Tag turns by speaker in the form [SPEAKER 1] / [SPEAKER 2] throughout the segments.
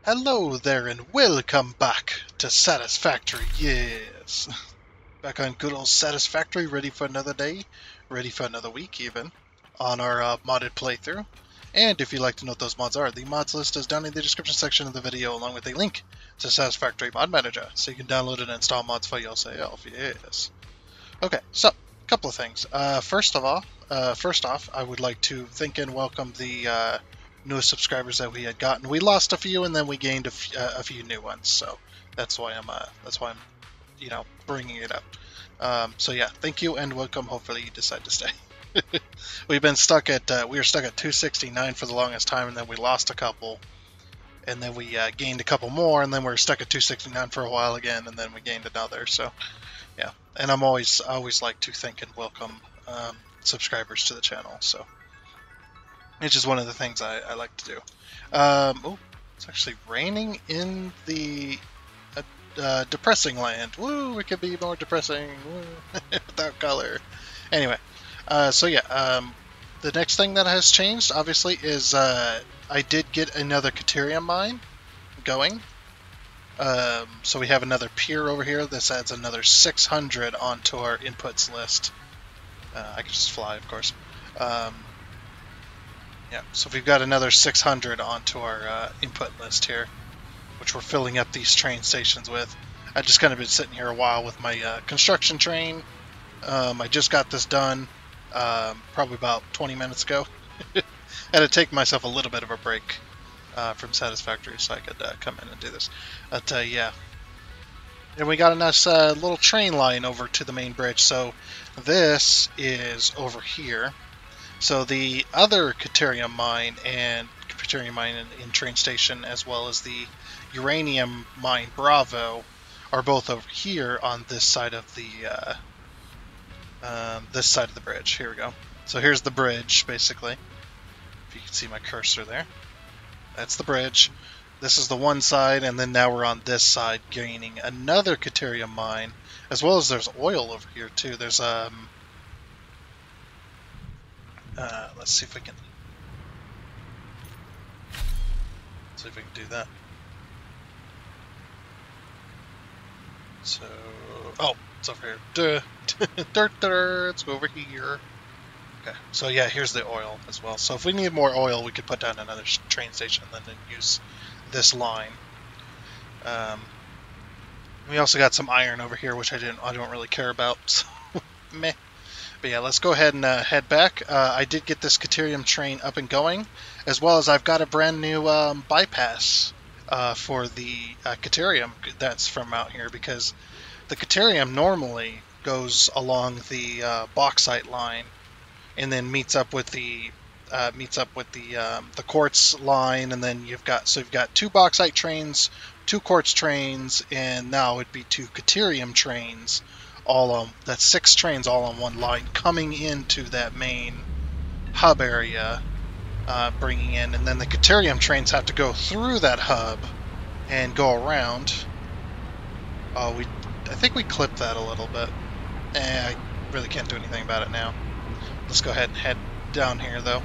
[SPEAKER 1] Hello there and welcome back to Satisfactory, yes. Back on good old Satisfactory, ready for another day, ready for another week even, on our modded playthrough. And if you'd like to know what those mods are, the mods list is down in the description section of the video along with a link to Satisfactory Mod Manager, so you can download and install mods for yourself, yes. Okay, so, a couple of things. First off, I would like to thank and welcome the newest subscribers that we had gotten. We lost a few, and then we gained a few new ones. So that's why I'm bringing it up. So yeah, thank you and welcome. Hopefully you decide to stay. We were stuck at 269 for the longest time, and then we lost a couple, and then we gained a couple more, and then we were stuck at 269 for a while again, and then we gained another. So yeah, and I always like to thank and welcome subscribers to the channel. So it's just one of the things I like to do. Oh, it's actually raining in the depressing land. Woo! It could be more depressing without color. Anyway, so yeah, the next thing that has changed, obviously, is I did get another Caterium mine going. So we have another pier over here. This adds another 600 onto our inputs list. I can just fly, of course. Yeah, so we've got another 600 onto our input list here, which we're filling up these train stations with. I've just kind of been sitting here a while with my construction train. I just got this done probably about 20 minutes ago. I had to take myself a little bit of a break from Satisfactory so I could come in and do this. But yeah. And we got a nice little train line over to the main bridge. So this is over here. So the other Caterium mine and in train station, as well as the uranium mine Bravo, are both over here on this side of the bridge. Here we go. So here's the bridge, basically. If you can see my cursor there, that's the bridge. This is the one side, and then now we're on this side, gaining another Caterium mine, as well as there's oil over here too. There's let's see if we can do that. So, oh, it's over here. Let's go over here. Okay, so yeah, here's the oil as well. So if we need more oil, we could put down another train station and then use this line. We also got some iron over here, which I don't really care about. So meh. But yeah, let's go ahead and head back. I did get this Caterium train up and going, as well as I've got a brand new bypass for the Caterium that's from out here, because the Caterium normally goes along the bauxite line and then meets up with the quartz line, and then you've got two bauxite trains, two quartz trains, and now it'd be two Caterium trains. That's 6 trains all on one line coming into that main hub area, bringing in, and then the Caterium trains have to go through that hub and go around. I think we clipped that a little bit. I really can't do anything about it now. Let's go ahead and head down here, though.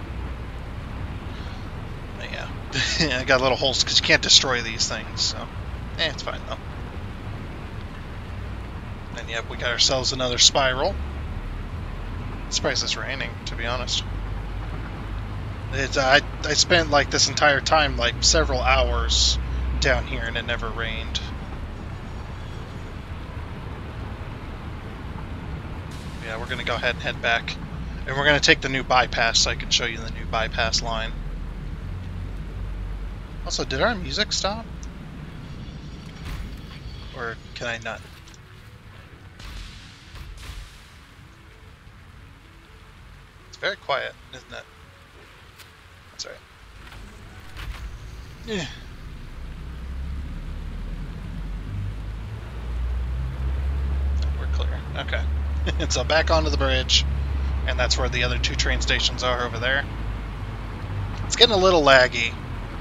[SPEAKER 1] But yeah, I got little holes because you can't destroy these things, so it's fine though. And yep, we got ourselves another spiral. I'm surprised it's raining, to be honest. I spent like this entire time, like several hours down here, and it never rained. Yeah, we're gonna go ahead and head back, and we're gonna take the new bypass so I can show you the new bypass line. Also, did our music stop? Or can I not? Very quiet, isn't it? That's right. Yeah. We're clear. Okay. And so back onto the bridge, and that's where the other 2 train stations are over there. It's getting a little laggy,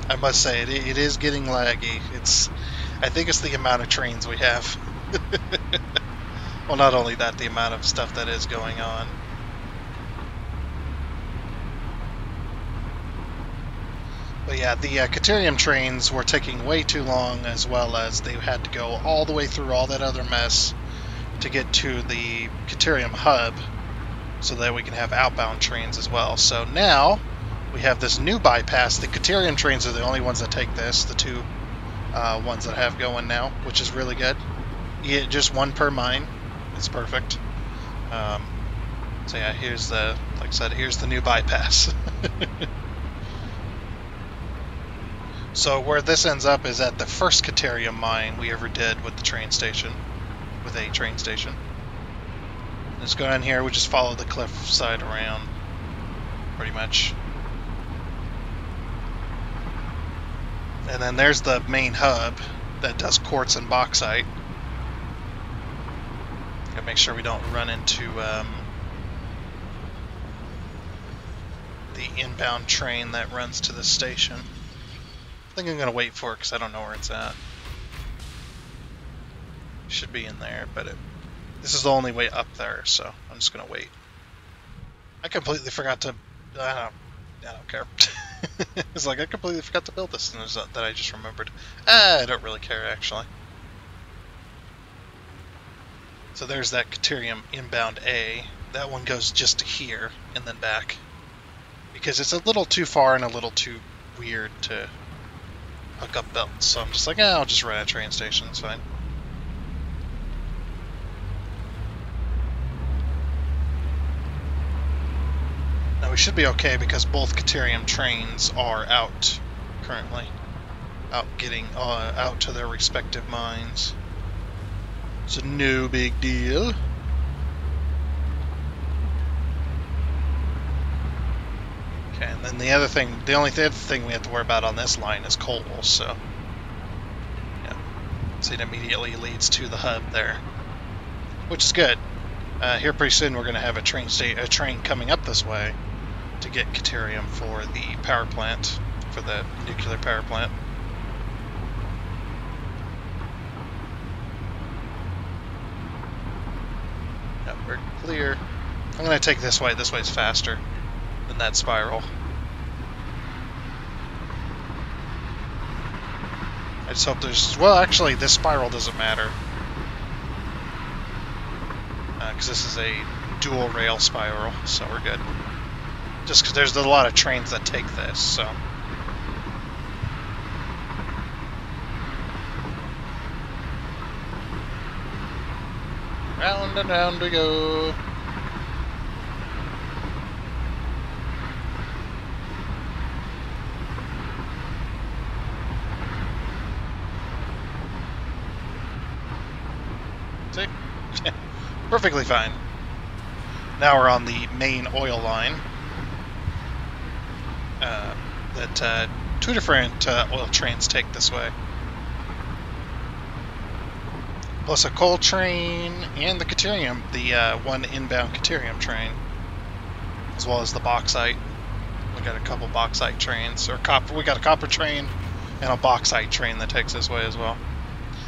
[SPEAKER 1] I must say. It is getting laggy. I think it's the amount of trains we have. Well, not only that, the amount of stuff that is going on. But yeah, the Caterium trains were taking way too long, as well as they had to go all the way through all that other mess to get to the Caterium hub so that we can have outbound trains as well. So now we have this new bypass. The Caterium trains are the only ones that take this, the two ones that I have going now, which is really good. Yeah, just one per mine. It's perfect. So yeah, here's the, like I said, here's the new bypass. So where this ends up is at the first Caterium mine we ever did with the train station, with a train station. Let's go down here, we just follow the cliff side around, pretty much. And then there's the main hub that does quartz and bauxite. Gotta make sure we don't run into the inbound train that runs to the station. I think I'm gonna wait for it because I don't know where it's at. Should be in there, but this is the only way up there, so I'm just gonna wait. I completely forgot to. I don't care. It's like I completely forgot to build this, and that I just remembered. I don't really care actually. So there's that Caterium inbound A. That one goes just to here and then back, because it's a little too far and a little too weird to hook up belts. So I'm just like, I'll just run a train station. It's fine. Now we should be okay because both Caterium trains are out currently, getting out to their respective mines. It's no big deal. Okay, and then the other thing we have to worry about on this line is coal. So yeah, so it immediately leads to the hub there, which is good. Here pretty soon we're going to have a train coming up this way to get Caterium for the power plant, for the nuclear power plant. Yep, we're clear. I'm going to take this way. This way's faster than that spiral. I just hope there's... Well, actually, this spiral doesn't matter. Because this is a dual rail spiral, so we're good. Just because there's a lot of trains that take this, so... Round and round we go. See? Perfectly fine. Now we're on the main oil line. That two different oil trains take this way. Plus a coal train and the Caterium, the one inbound Caterium train, as well as the bauxite. We got a couple bauxite trains, or copper. We got a copper train and a bauxite train that takes this way as well.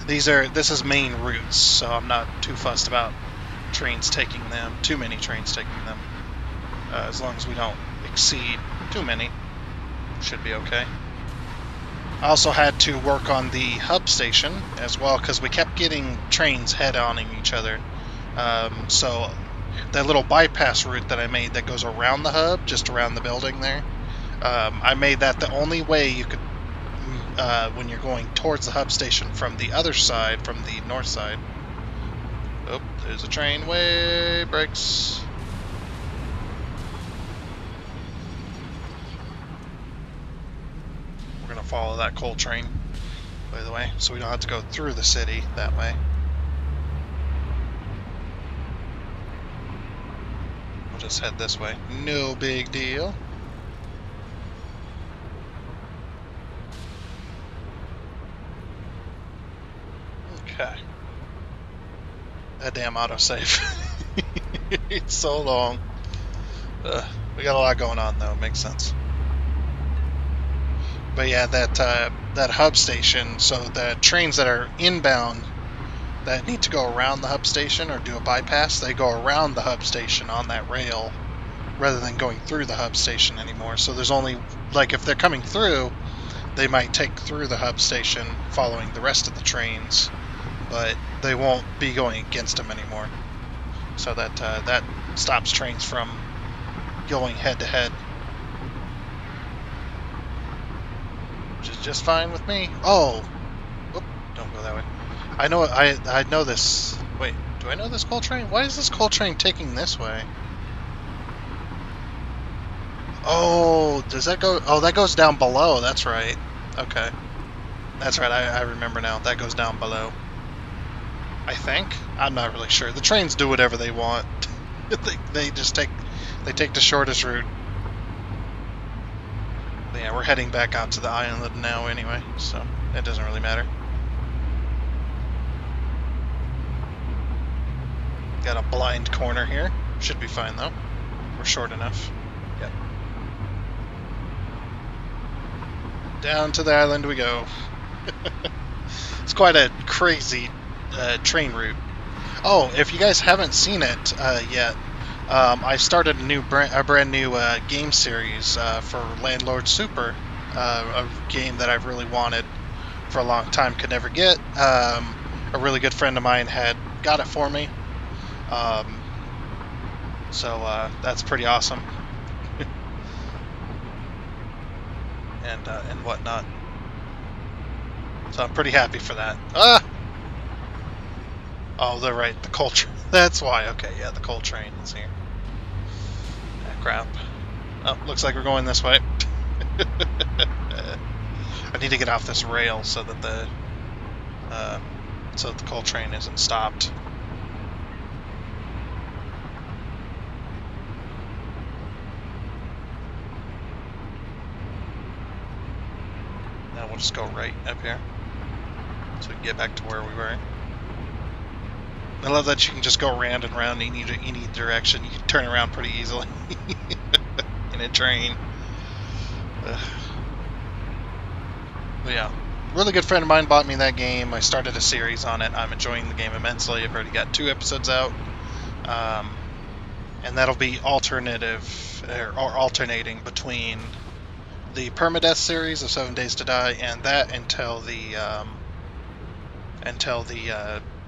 [SPEAKER 1] This is main routes, so I'm not too fussed about trains taking them. Too many trains taking them. As long as we don't exceed too many, should be okay. I also had to work on the hub station as well because we kept getting trains head-oning each other. So that little bypass route that I made that goes around the hub, just around the building there, I made that the only way you could, when you're going towards the hub station from the other side, from the north side. Oh, there's a train. Way brakes. We're going to follow that coal train, by the way, so we don't have to go through the city that way. We'll just head this way. No big deal. Okay. That damn autosave. It's so long. We got a lot going on, though. Makes sense. But yeah, that hub station, so the trains that are inbound that need to go around the hub station or do a bypass, they go around the hub station on that rail rather than going through the hub station anymore. So there's only, like, if they're coming through, they might take through the hub station following the rest of the trains, but they won't be going against them anymore. So that that stops trains from going head to head, which is just fine with me. Oh, whoop, don't go that way. I know this. Wait, do I know this coal train? Why is this coal train taking this way? Oh, does that go? Oh, that goes down below. That's right. Okay, that's right. I remember now. That goes down below. I think. I'm not really sure. The trains do whatever they want. they just take the shortest route. But yeah, we're heading back out to the island now anyway, so it doesn't really matter. Got a blind corner here. Should be fine though. We're short enough. Yep. Down to the island we go. It's quite a crazy train route. Oh, if you guys haven't seen it yet, I started a brand new game series for Landlord Super, a game that I've really wanted for a long time, could never get. A really good friend of mine had got it for me, so that's pretty awesome, and whatnot. So I'm pretty happy for that. Ah! Oh, they're right. The coal train. That's why. Okay, yeah, the coal train is here. Ah, crap. Oh, looks like we're going this way. I need to get off this rail so that the coal train isn't stopped. Now we'll just go right up here so we can get back to where we were. I love that you can just go round and round in any direction. You can turn around pretty easily in a train. But yeah, really good friend of mine bought me that game. I started a series on it. I'm enjoying the game immensely. I've already got 2 episodes out, and that'll be alternative or alternating between the permadeath series of 7 Days to Die and that until the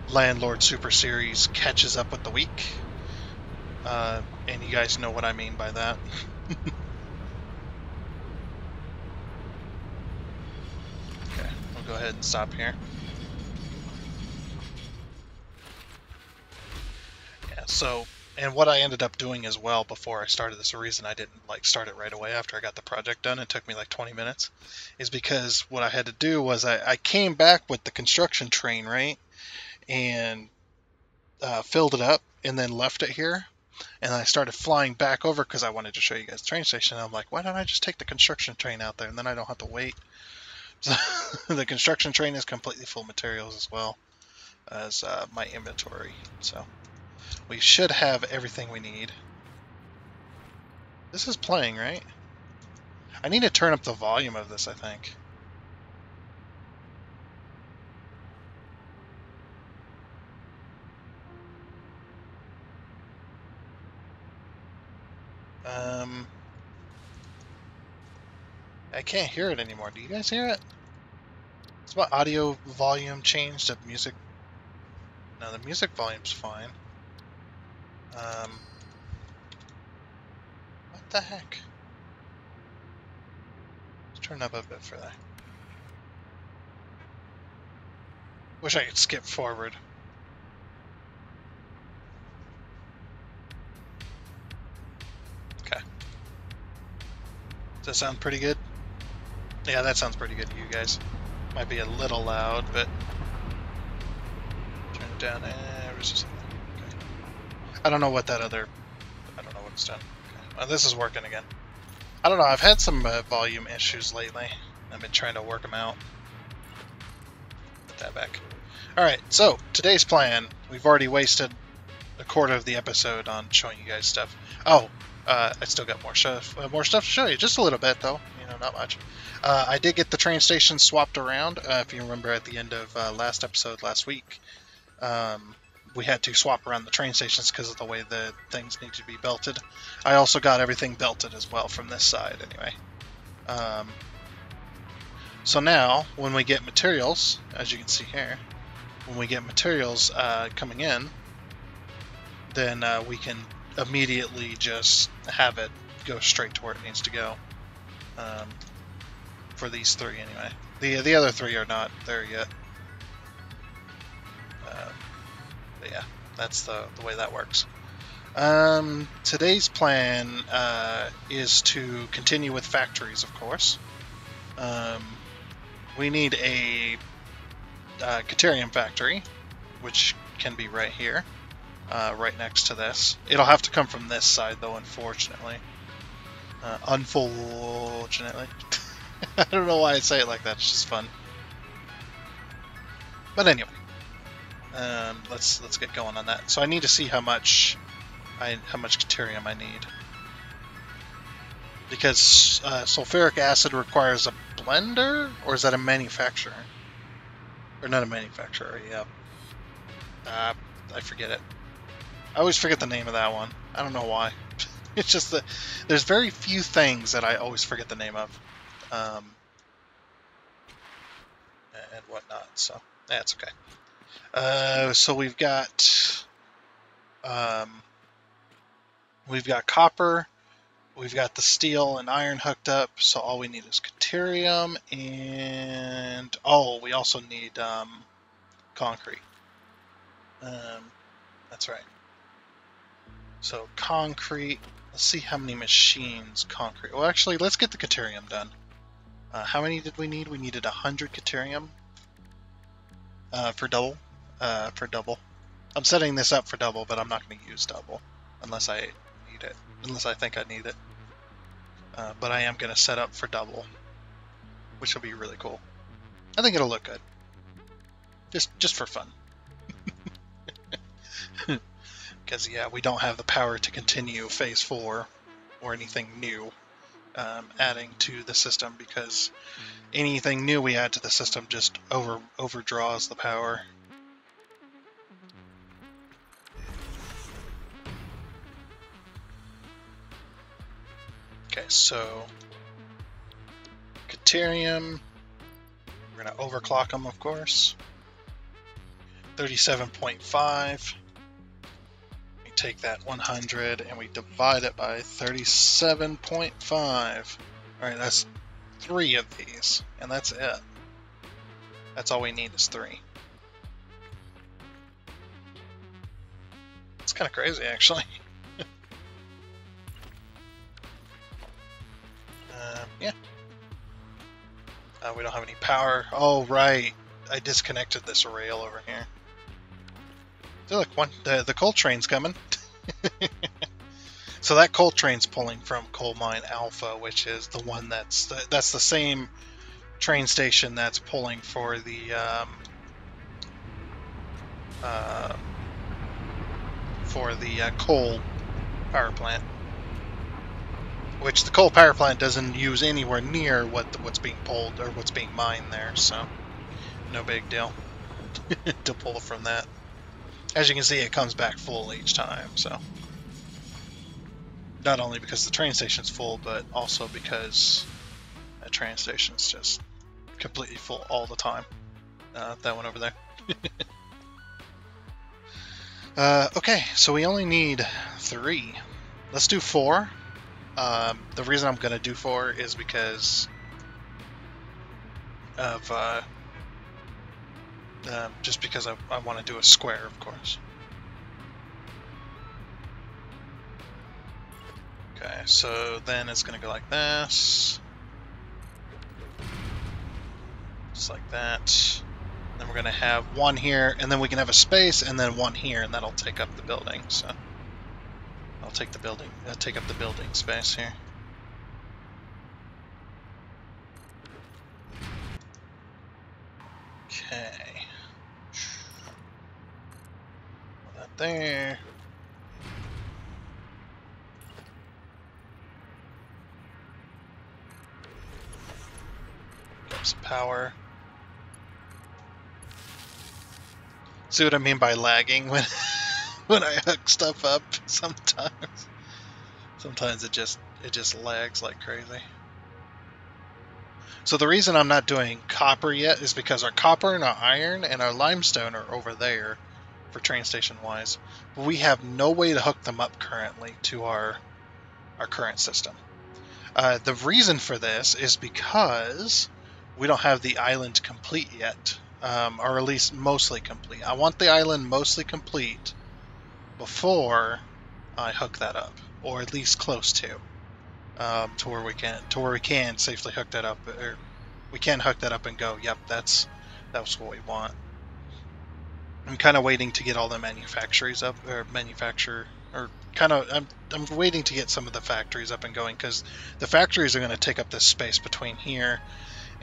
[SPEAKER 1] Landlord Super Series catches up with the week, and you guys know what I mean by that. Okay, we'll go ahead and stop here. Yeah, so, and what I ended up doing as well before I started this, the reason I didn't start it right away after I got the project done, it took me like 20 minutes, is because what I had to do was I came back with the construction train, right? And filled it up and then left it here, and I started flying back over because I wanted to show you guys the train station. And I'm like, why don't I just take the construction train out there, and then I don't have to wait. So the construction train is completely full of materials as well as my inventory, so we should have everything we need. This is playing, right? I need to turn up the volume of this, I think. I can't hear it anymore. Do you guys hear it? Is my audio volume changed to music? No, the music volume's fine. What the heck? Let's turn up a bit further. Wish I could skip forward. Okay. Does that sound pretty good? Yeah, that sounds pretty good to you guys. Might be a little loud, but turn it down ever so slightly. Okay. I don't know what that other. I don't know what it's done. Okay. Well, this is working again. I don't know. I've had some volume issues lately. I've been trying to work them out. Put that back. All right. So today's plan. We've already wasted a quarter of the episode on showing you guys stuff. Oh, I still got more stuff to show you. Just a little bit, though. You know, not much. I did get the train station swapped around. If you remember at the end of last episode last week, we had to swap around the train stations because of the way the things need to be belted. I also got everything belted as well from this side, anyway. So now, when we get materials, as you can see here, when we get materials coming in, then we can immediately just have it go straight to where it needs to go. For these three, anyway. The other three are not there yet. But yeah, that's the way that works. Today's plan is to continue with factories, of course. We need a Caterium factory, which can be right here, right next to this. It'll have to come from this side, though, unfortunately. Unfortunately. I don't know why I say it like that, it's just fun. But anyway, let's get going on that. So I need to see how much Caterium I need. Because sulfuric acid requires a blender, or is that a manufacturer? Or not a manufacturer, yeah. I forget it. I always forget the name of that one. I don't know why. It's just that there's very few things that I always forget the name of. And whatnot, so that's okay. So we've got copper, we've got the steel and iron hooked up, so all we need is Caterium, and we also need concrete. That's right. So concrete. Let's see how many machines concrete. Well, actually, let's get the Caterium done. How many did we need? We needed 100 Caterium for double. For double. I'm setting this up for double, but I'm not going to use double unless I need it. Unless I think I need it. But I am going to set up for double, which will be really cool. I think it'll look good. Just for fun. Because, yeah, we don't have the power to continue Phase 4 or anything new adding to the system, because anything new we add to the system just overdraws the power. Okay, so Caterium, we're going to overclock them, of course. 37.5. We take that 100 and we divide it by 37.5. Alright, that's 3 of these, and that's it. That's all we need is 3. It's kind of crazy, actually. Yeah. We don't have any power. Oh, right. I disconnected this rail over here. So look, the coal train's coming. So that coal train's pulling from Coal Mine Alpha, which is the one that's the same train station that's pulling for the coal power plant. Which the coal power plant doesn't use anywhere near what's being pulled or what's being mined there, so no big deal to pull from that. As you can see, it comes back full each time, so not only because the train station's full, but also because that train station's just completely full all the time. That one over there. Okay, so we only need 3. Let's do 4. The reason I'm going to do 4 is because of just because I want to do a square, of course. Okay, so then it's going to go like this. Just like that. Then we're going to have 1 here, and then we can have a space, and then 1 here, and that'll take up the building. So I'll take the building, take up the building space here. Okay. Put that there. Get some power. See what I mean by lagging when when I hook stuff up sometimes. Sometimes it just lags like crazy. So the reason I'm not doing copper yet is because our copper and our iron and our limestone are over there for train station wise. But we have no way to hook them up currently to our current system. The reason for this is because we don't have the island complete yet, or at least mostly complete. I want the island mostly complete before I hook that up, or at least close to where we can safely hook that up, or we can hook that up and go. Yep, that's what we want. I'm kind of waiting to get all the manufactories up, or I'm waiting to get some of the factories up and going, because the factories are going to take up this space between here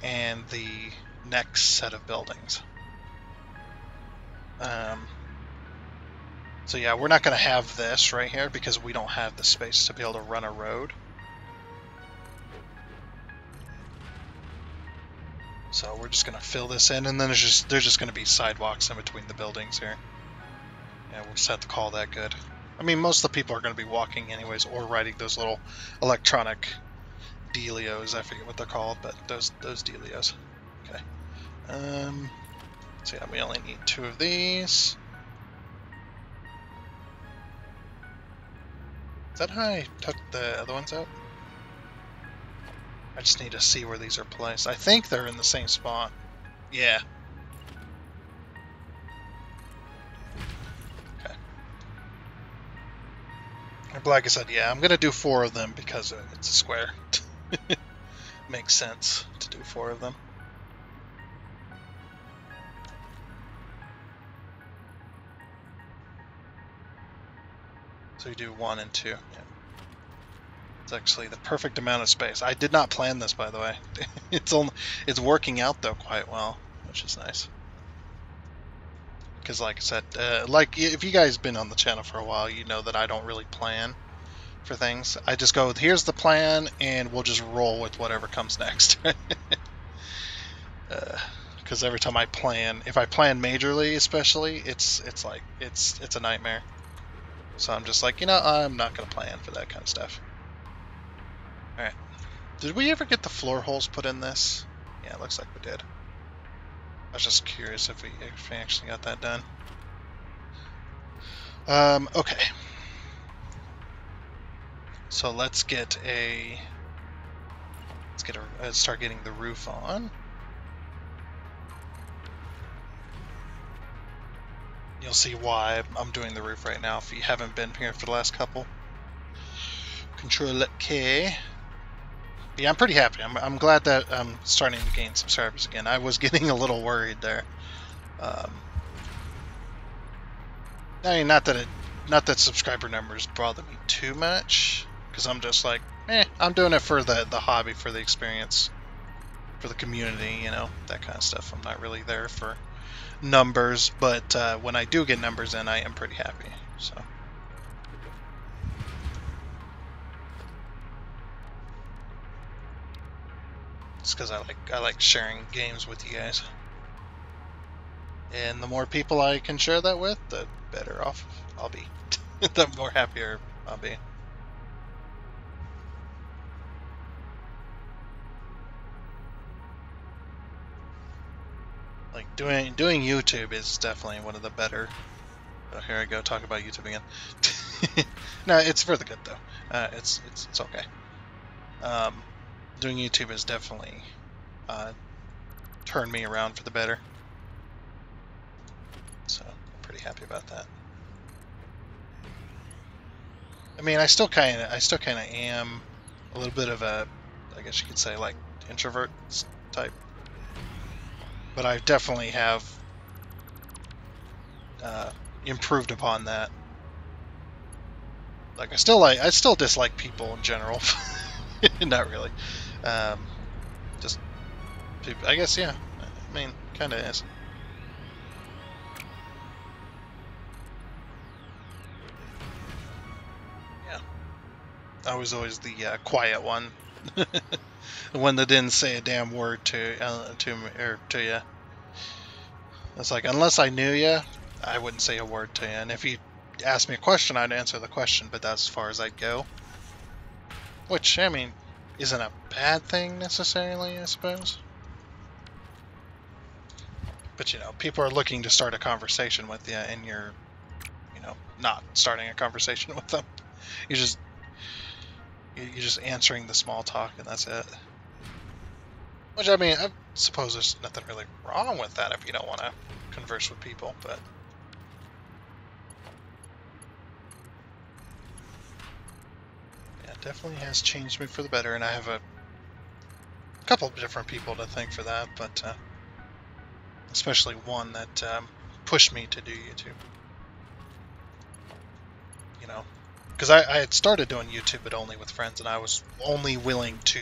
[SPEAKER 1] and the next set of buildings. So yeah, we're not going to have this right here because we don't have the space to be able to run a road. So we're just going to fill this in, and then there's just going to be sidewalks in between the buildings here. Yeah, we'll just have to call that good. I mean, most of the people are going to be walking anyways, or riding those little electronic dealios. I forget what they're called, but those dealios. Okay. So yeah, we only need 2 of these. Is that how I took the other ones out? I just need to see where these are placed. I think they're in the same spot. Yeah. Okay. But like I said, yeah, I'm going to do 4 of them because it's a square. Makes sense to do 4 of them. So you do 1 and 2. Yeah. It's actually the perfect amount of space. I did not plan this, by the way. It's working out though quite well, which is nice. Because like I said, if you guys been on the channel for a while, you know that I don't really plan for things. I just go, here's the plan, and we'll just roll with whatever comes next. Because every time I plan, if I plan majorly, especially, it's a nightmare. So I'm just like, I'm not gonna plan for that kind of stuff. Alright. Did we ever get the floor holes put in this? Yeah, it looks like we did. I was just curious if we actually got that done. Okay. So let's start getting the roof on. You'll see why I'm doing the roof right now if you haven't been here for the last couple. Control-K. Yeah, I'm pretty happy. I'm glad that I'm starting to gain subscribers again. I was getting a little worried there. I mean, not that subscriber numbers bother me too much, because I'm just like, I'm doing it for the hobby, for the experience, for the community, that kind of stuff. I'm not really there for numbers, but when I do get numbers in, I am pretty happy. So. It's because I like sharing games with you guys, and the more people I can share that with, the better off I'll be. The more happier I'll be. Like doing YouTube is definitely one of the better. Oh, here I go, talk about YouTube again. No, it's for the good though. It's okay. Doing YouTube has definitely turned me around for the better. So I'm pretty happy about that. I mean, I still kind of am a little bit of a, I guess you could say, like, introvert type. But I definitely have improved upon that. Like, I still dislike people in general. Not really. Just people, I guess, yeah. I mean, kind of is. Yeah. I was always the quiet one. The one that didn't say a damn word to you. It's like, unless I knew you, I wouldn't say a word to you. And if you asked me a question, I'd answer the question, but that's as far as I'd go. Which, I mean, isn't a bad thing necessarily, I suppose. But, you know, people are looking to start a conversation with you, and you're, you know, not starting a conversation with them. You're just answering the small talk, and that's it. Which, I mean, I suppose there's nothing really wrong with that if you don't want to converse with people, but... yeah, it definitely has changed me for the better, and I have a couple of different people to thank for that, but especially one that pushed me to do YouTube. You know, because I had started doing YouTube, but only with friends, and I was only willing to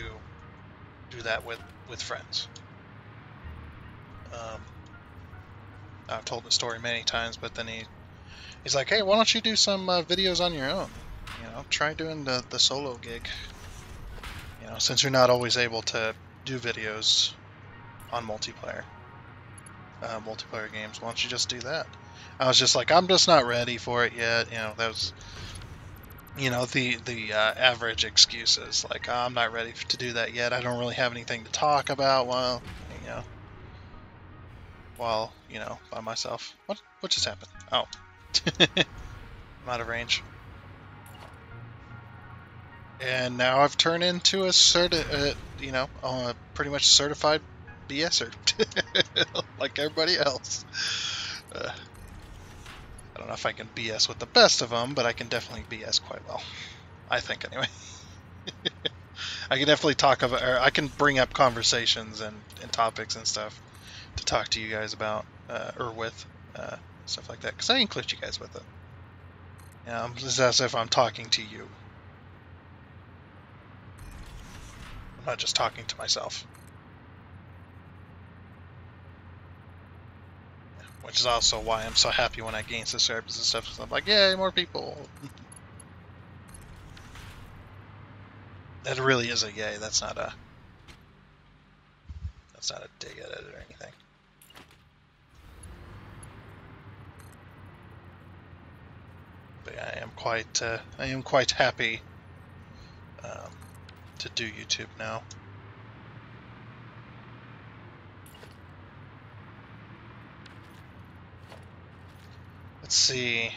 [SPEAKER 1] do that with friends. I've told the story many times, but then he's like, hey, why don't you do some videos on your own? You know, try doing the solo gig. You know, since you're not always able to do videos on multiplayer games, why don't you just do that? I was just like, I'm just not ready for it yet. You know, that was, you know, the average excuses, like, oh, I'm not ready to do that yet. I don't really have anything to talk about while, you know, by myself. What just happened? Oh, I'm out of range. And now I've turned into a pretty much certified BSer, like everybody else. I don't know if I can BS with the best of them, but I can definitely BS quite well. I think, anyway. I can definitely talk about, or I can bring up conversations and topics and stuff to talk to you guys about, or with, stuff like that, because I include you guys with it. You know, it's as if I'm talking to you. I'm not just talking to myself. Which is also why I'm so happy when I gain subscribers and stuff, because I'm like, yay, more people. That really is a yay. That's not a dig at it or anything. But yeah, I am quite happy to do YouTube now. Let's see.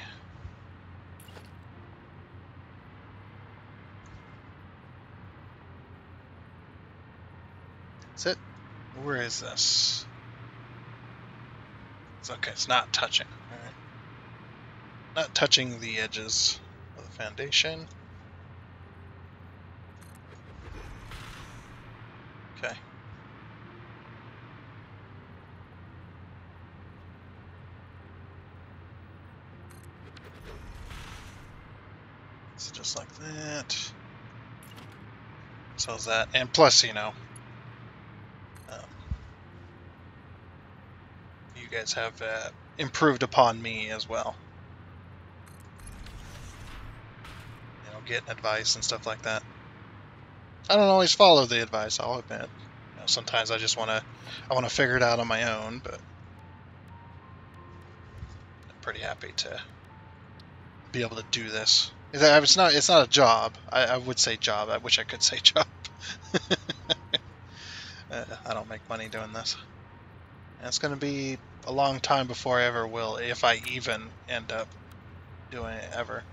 [SPEAKER 1] Is it? Where is this? It's okay. It's not touching. All right. Not touching the edges of the foundation. Okay. So just like that. So is that, and plus, you know, you guys have improved upon me as well. You know, getting advice and stuff like that. I don't always follow the advice, I'll admit. You know, sometimes I just want to figure it out on my own, but I'm pretty happy to be able to do this. It's not a job. I would say job. I wish I could say job. I don't make money doing this. And it's going to be a long time before I ever will, if I even end up doing it ever.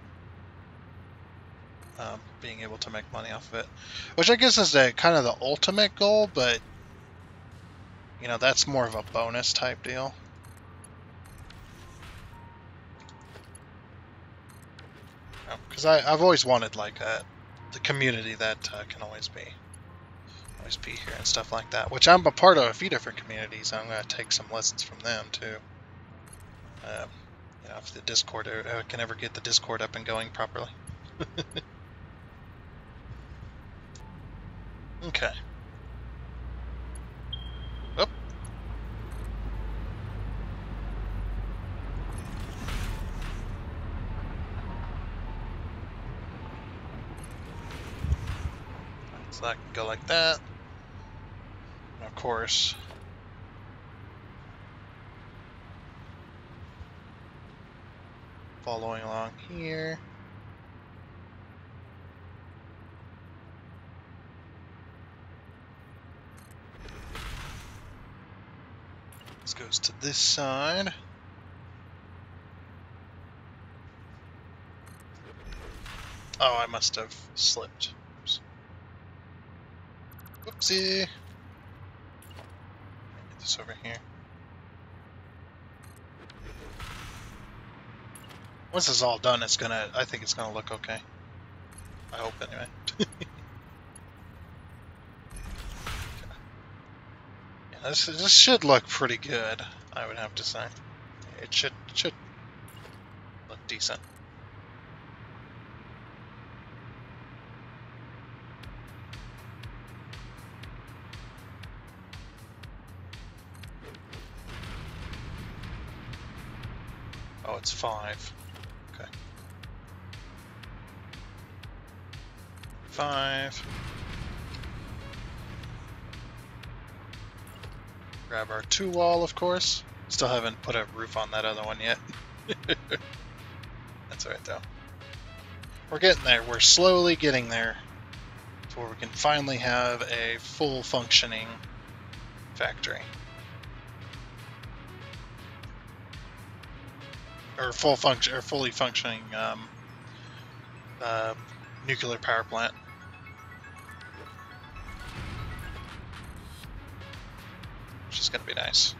[SPEAKER 1] Being able to make money off of it. Which I guess is kind of the ultimate goal, but, you know, that's more of a bonus type deal. Because I've always wanted, like, the community that can always be here and stuff like that. Which I'm a part of a few different communities. I'm going to take some lessons from them, too. You know, if the Discord can ever get the Discord up and going properly. Okay. Oop. So that can go like that. And of course, following along here. goes to this side. Oh, I must have slipped. Oops. Whoopsie. Get this over here. Once this is all done, I think it's gonna look okay. I hope anyway. Yeah, this should look pretty good, I would have to say. It should look decent. Oh, it's 5. Okay. 5. Grab our 2 wall, of course. Still haven't put a roof on that other one yet. That's alright though. We're getting there. We're slowly getting there to where we can finally have a full functioning factory. Or fully functioning nuclear power plant. Which is going to be nice.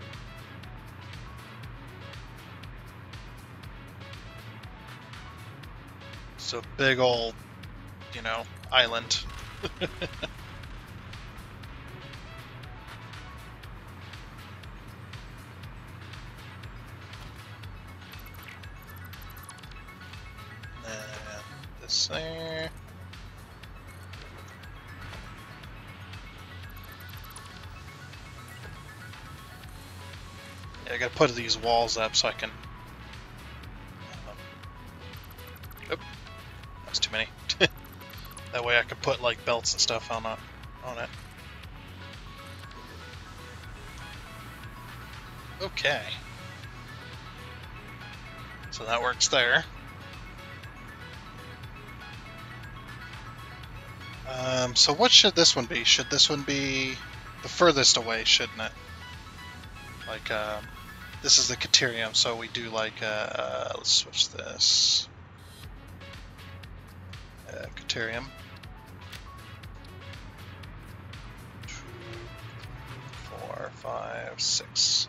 [SPEAKER 1] So big old, island. And this there. Yeah, I gotta put these walls up so I can. Oop, that's too many. That way I can put like belts and stuff on it. Okay. So that works there. So what should this one be? Should this one be the furthest away, shouldn't it? Like, this is the Caterium, so we do like, let's switch this. Caterium. 2, 4, 5, 6.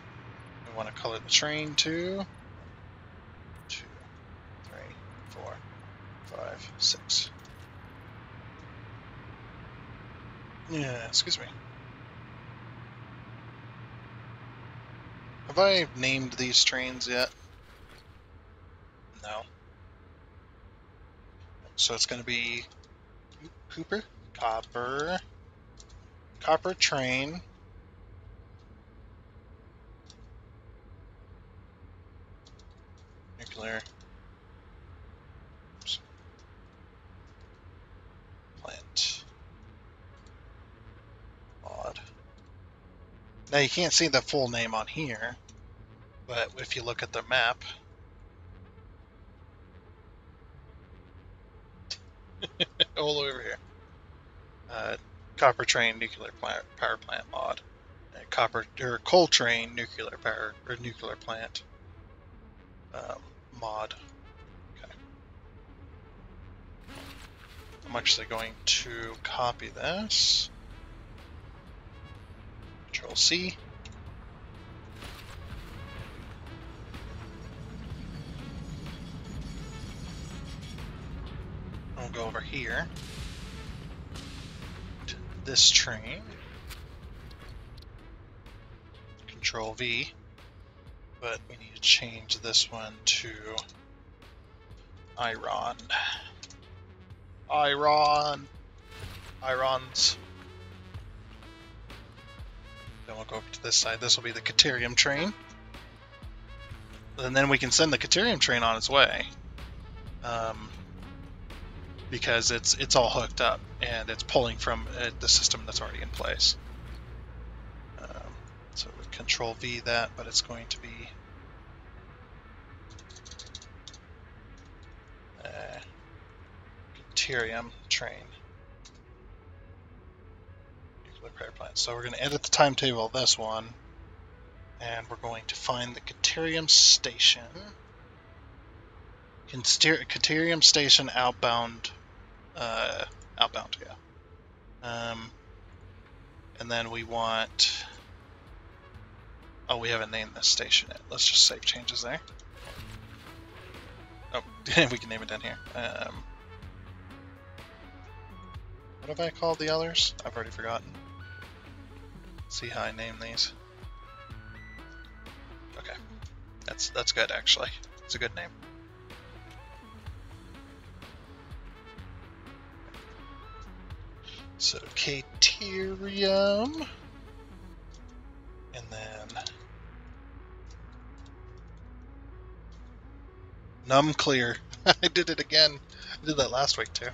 [SPEAKER 1] We want to color the train too. 2, 3, 4, 5, 6. Yeah, excuse me. Have I named these trains yet? No. So it's going to be copper train, nuclear plant. Odd. Now you can't see the full name on here, but if you look at the map, all over here, copper train nuclear power plant mod, coal train nuclear plant mod. Okay. I'm actually going to copy this. Control C. I'll go over here to this train. Control V. But we need to change this one to Iron. Irons. Then we'll go over to this side. This will be the Caterium train. And then we can send the Caterium train on its way. Because it's all hooked up and it's pulling from the system that's already in place. So we Control V that, but it's going to be Caterium train. Nuclear power plant. So we're going to edit the timetable of this one. And we're going to find the Caterium Station. Caterium Station outbound. Outbound, yeah. And then we want... Oh, we haven't named this station yet. Let's just save changes there. Oh, we can name it down here. What have I called the others? I've already forgotten. Let's see how I name these. Okay, that's good actually. It's a good name. So Caterium, and then Num Clear. I did it again. I did that last week too.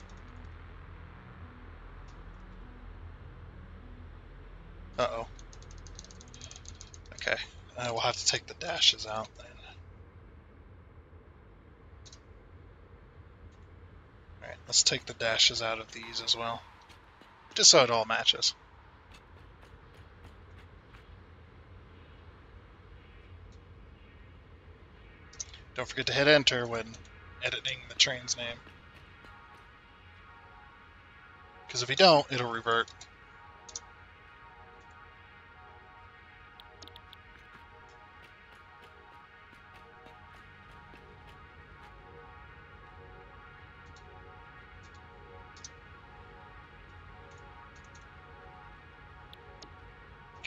[SPEAKER 1] Uh-oh. Okay, we'll have to take the dashes out then. Alright, let's take the dashes out of these as well. Just so it all matches. Don't forget to hit enter when editing the train's name. Because if you don't, it'll revert.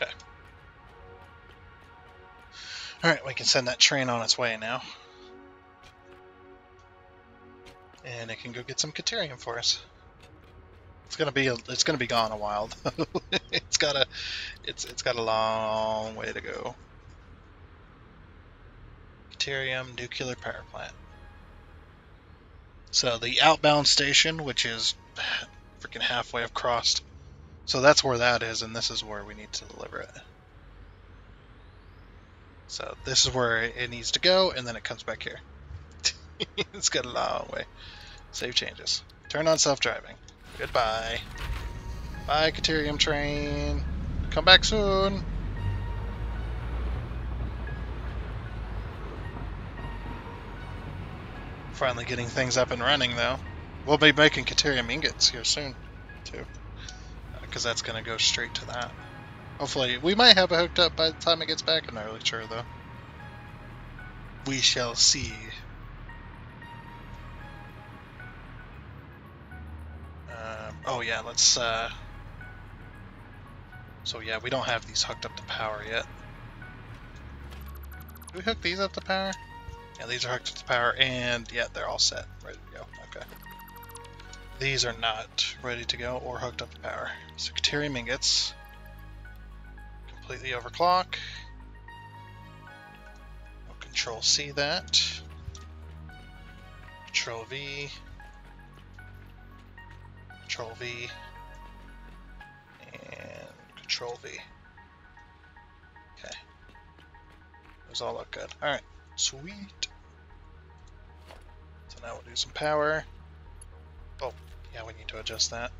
[SPEAKER 1] Okay. Alright, we can send that train on its way now. And it can go get some Caterium for us. It's gonna be gone a while though. it's got a long way to go. Caterium nuclear power plant. So the outbound station, which is freaking halfway across. So that's where that is, and this is where we need to deliver it. So this is where it needs to go, and then it comes back here. It's got a long way. Save changes. Turn on self-driving. Goodbye. Bye, Caterium train. Come back soon. Finally getting things up and running, though. We'll be making Caterium ingots here soon, too. Because that's going to go straight to that. Hopefully, we might have it hooked up by the time it gets back. I'm not really sure, though. We shall see. Oh yeah, let's, so yeah, we don't have these hooked up to power yet. Do we hook these up to power? Yeah, these are hooked up to power, and yeah, they're all set, ready to go. Okay. These are not ready to go or hooked up to power. So Caterium ingots. Completely overclock. We'll Control C that. Control V. Control V, and Control V. Okay. Those all look good. Alright, sweet. So now we'll do some power. Oh, yeah, we need to adjust that.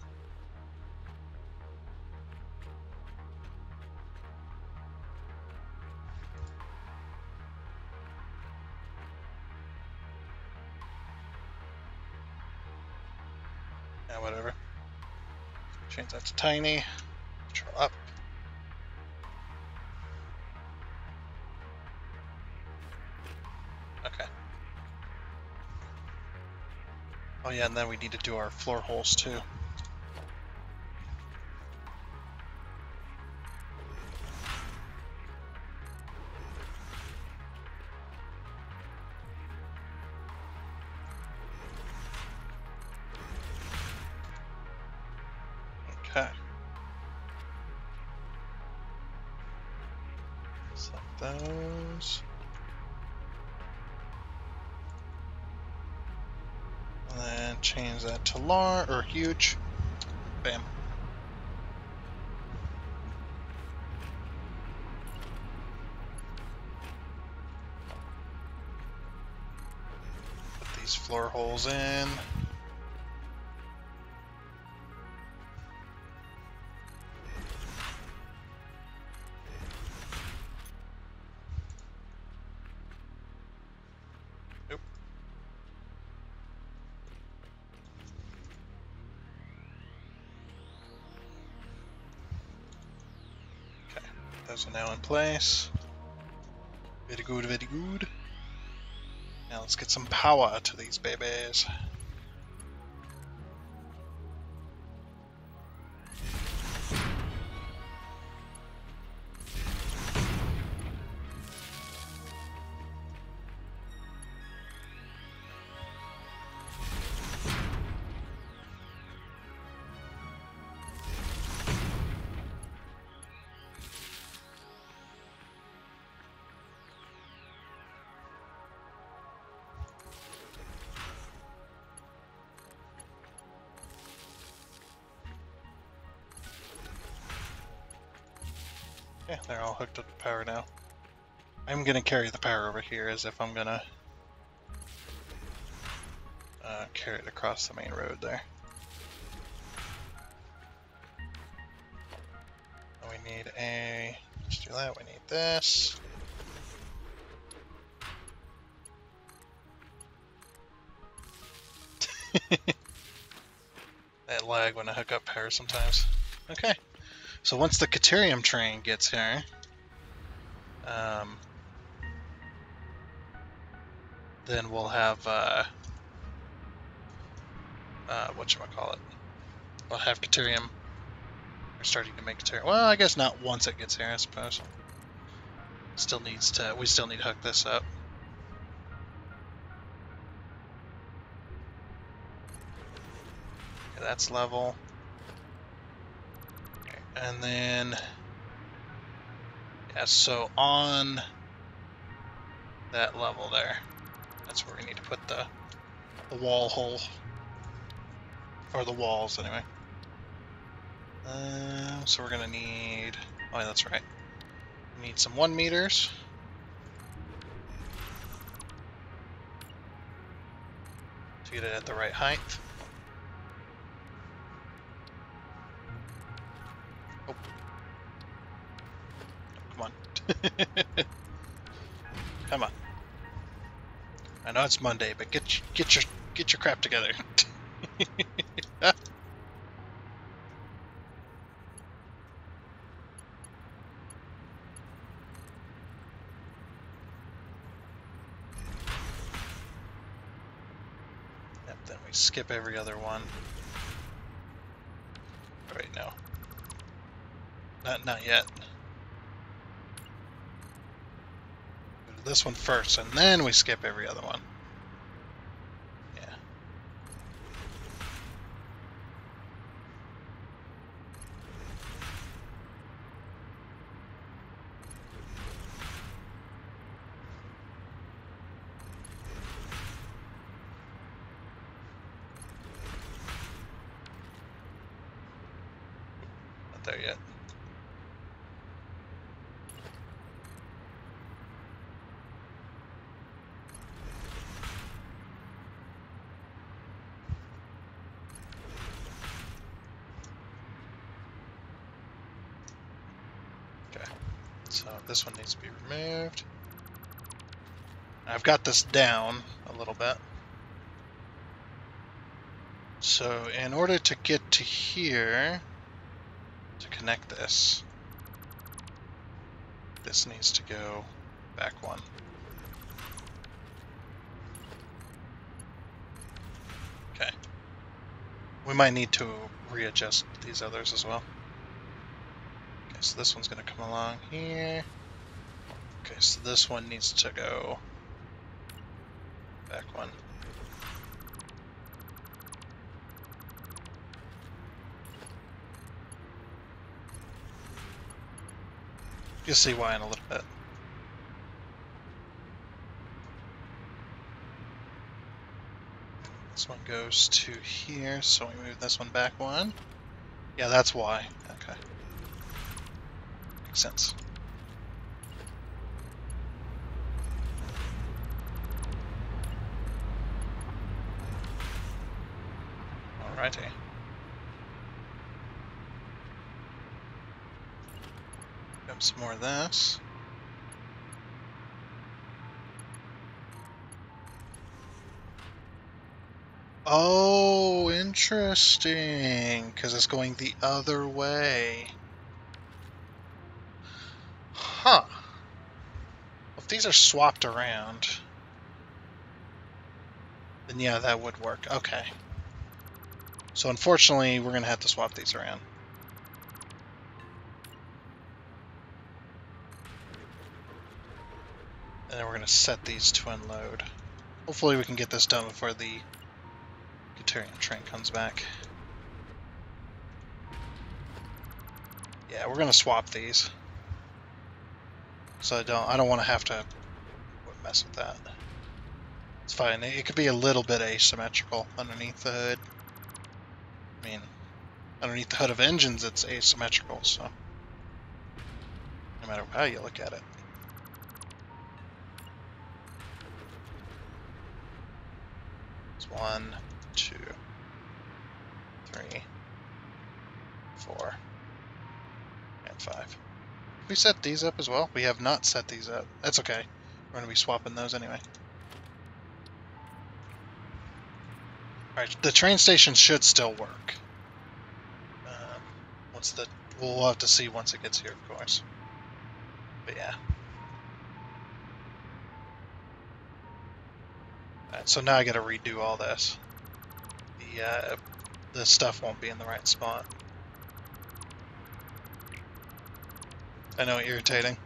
[SPEAKER 1] Yeah, whatever. Change that to tiny. Control up. Okay. Oh yeah, and then we need to do our floor holes too. Okay. Select those. And then change that to large or huge. Bam. Put these floor holes in. those are now in place. Very good, very good. Now let's get some power to these babies. Yeah, they're all hooked up to power now. I'm gonna carry the power over here as if I'm gonna carry it across the main road there. We need a... let's do that, we need this. That lag when I hook up power sometimes. Okay, so once the Caterium train gets here, then we'll have, whatchamacallit, we'll have Caterium. We're starting to make Caterium. Well, I guess not once it gets here, I suppose. Still needs to, we still need to hook this up. Okay, that's level. Okay, and then, yeah, so on that level there, that's where we need to put the wall hole. Or the walls, anyway. So we're gonna need... oh, yeah, that's right. We need some 1 meters. To get it at the right height. Oh. Come on. Come on. I know it's Monday, but get your crap together. Yep, then we skip every other one. Right now. Not yet. Go to this one first, and then we skip every other one. Yeah. Not there yet. So this one needs to be removed. I've got this down a little bit. So in order to get to here, to connect this, this needs to go back one. Okay. We might need to readjust these others as well. Okay, so this one's going to come along here. Okay, so this one needs to go back one. You'll see why in a little bit. This one goes to here, so we move this one back one. Yeah, that's why. Okay. Makes sense. Alrighty. Grab some more of this. Oh, interesting, because it's going the other way. Huh. If these are swapped around, then yeah, that would work. Okay. So unfortunately, we're going to have to swap these around. And then we're going to set these to unload. Hopefully we can get this done before the Caterium train comes back. Yeah, we're going to swap these. So I don't want to have to mess with that. It's fine. It could be a little bit asymmetrical underneath the hood. I mean, underneath the hood of engines, it's asymmetrical, so no matter how you look at it. It's 1, 2, 3, 4, and 5. We set these up as well? We have not set these up. That's okay. We're going to be swapping those anyway. Alright, the train station should still work. We'll have to see once it gets here, of course. But yeah. Alright, so now I gotta redo all this. The stuff won't be in the right spot. I know, irritating.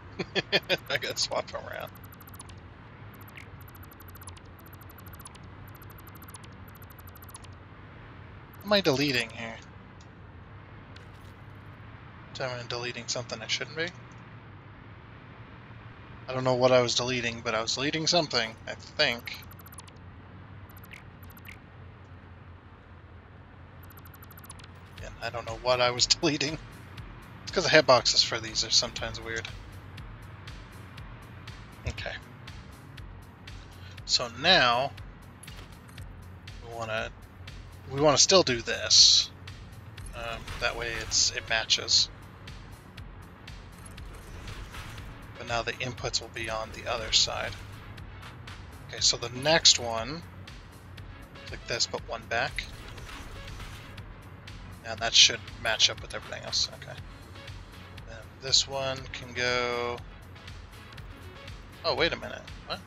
[SPEAKER 1] I gotta swap them around. What am I deleting here? I'm deleting something I shouldn't be? I don't know what I was deleting, but I was deleting something, I think. Again, I don't know what I was deleting. It's because the headboxes for these are sometimes weird. Okay. So now we want to still do this. That way it matches. But now the inputs will be on the other side. Okay, so the next one, click this, but one back. And that should match up with everything else. Okay. Then this one can go... Oh, wait a minute. What?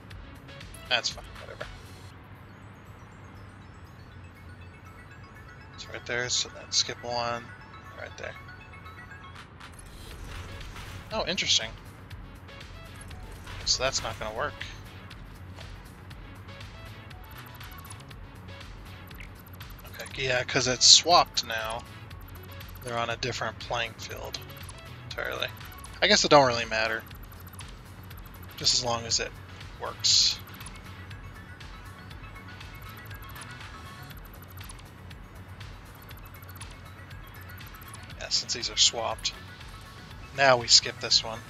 [SPEAKER 1] That's fine, whatever. It's right there, so then skip one, right there. Oh, interesting. So that's not going to work. Okay, yeah, because it's swapped now. They're on a different playing field entirely. I guess it don't really matter. Just as long as it works. Yeah, since these are swapped. Now we skip this one.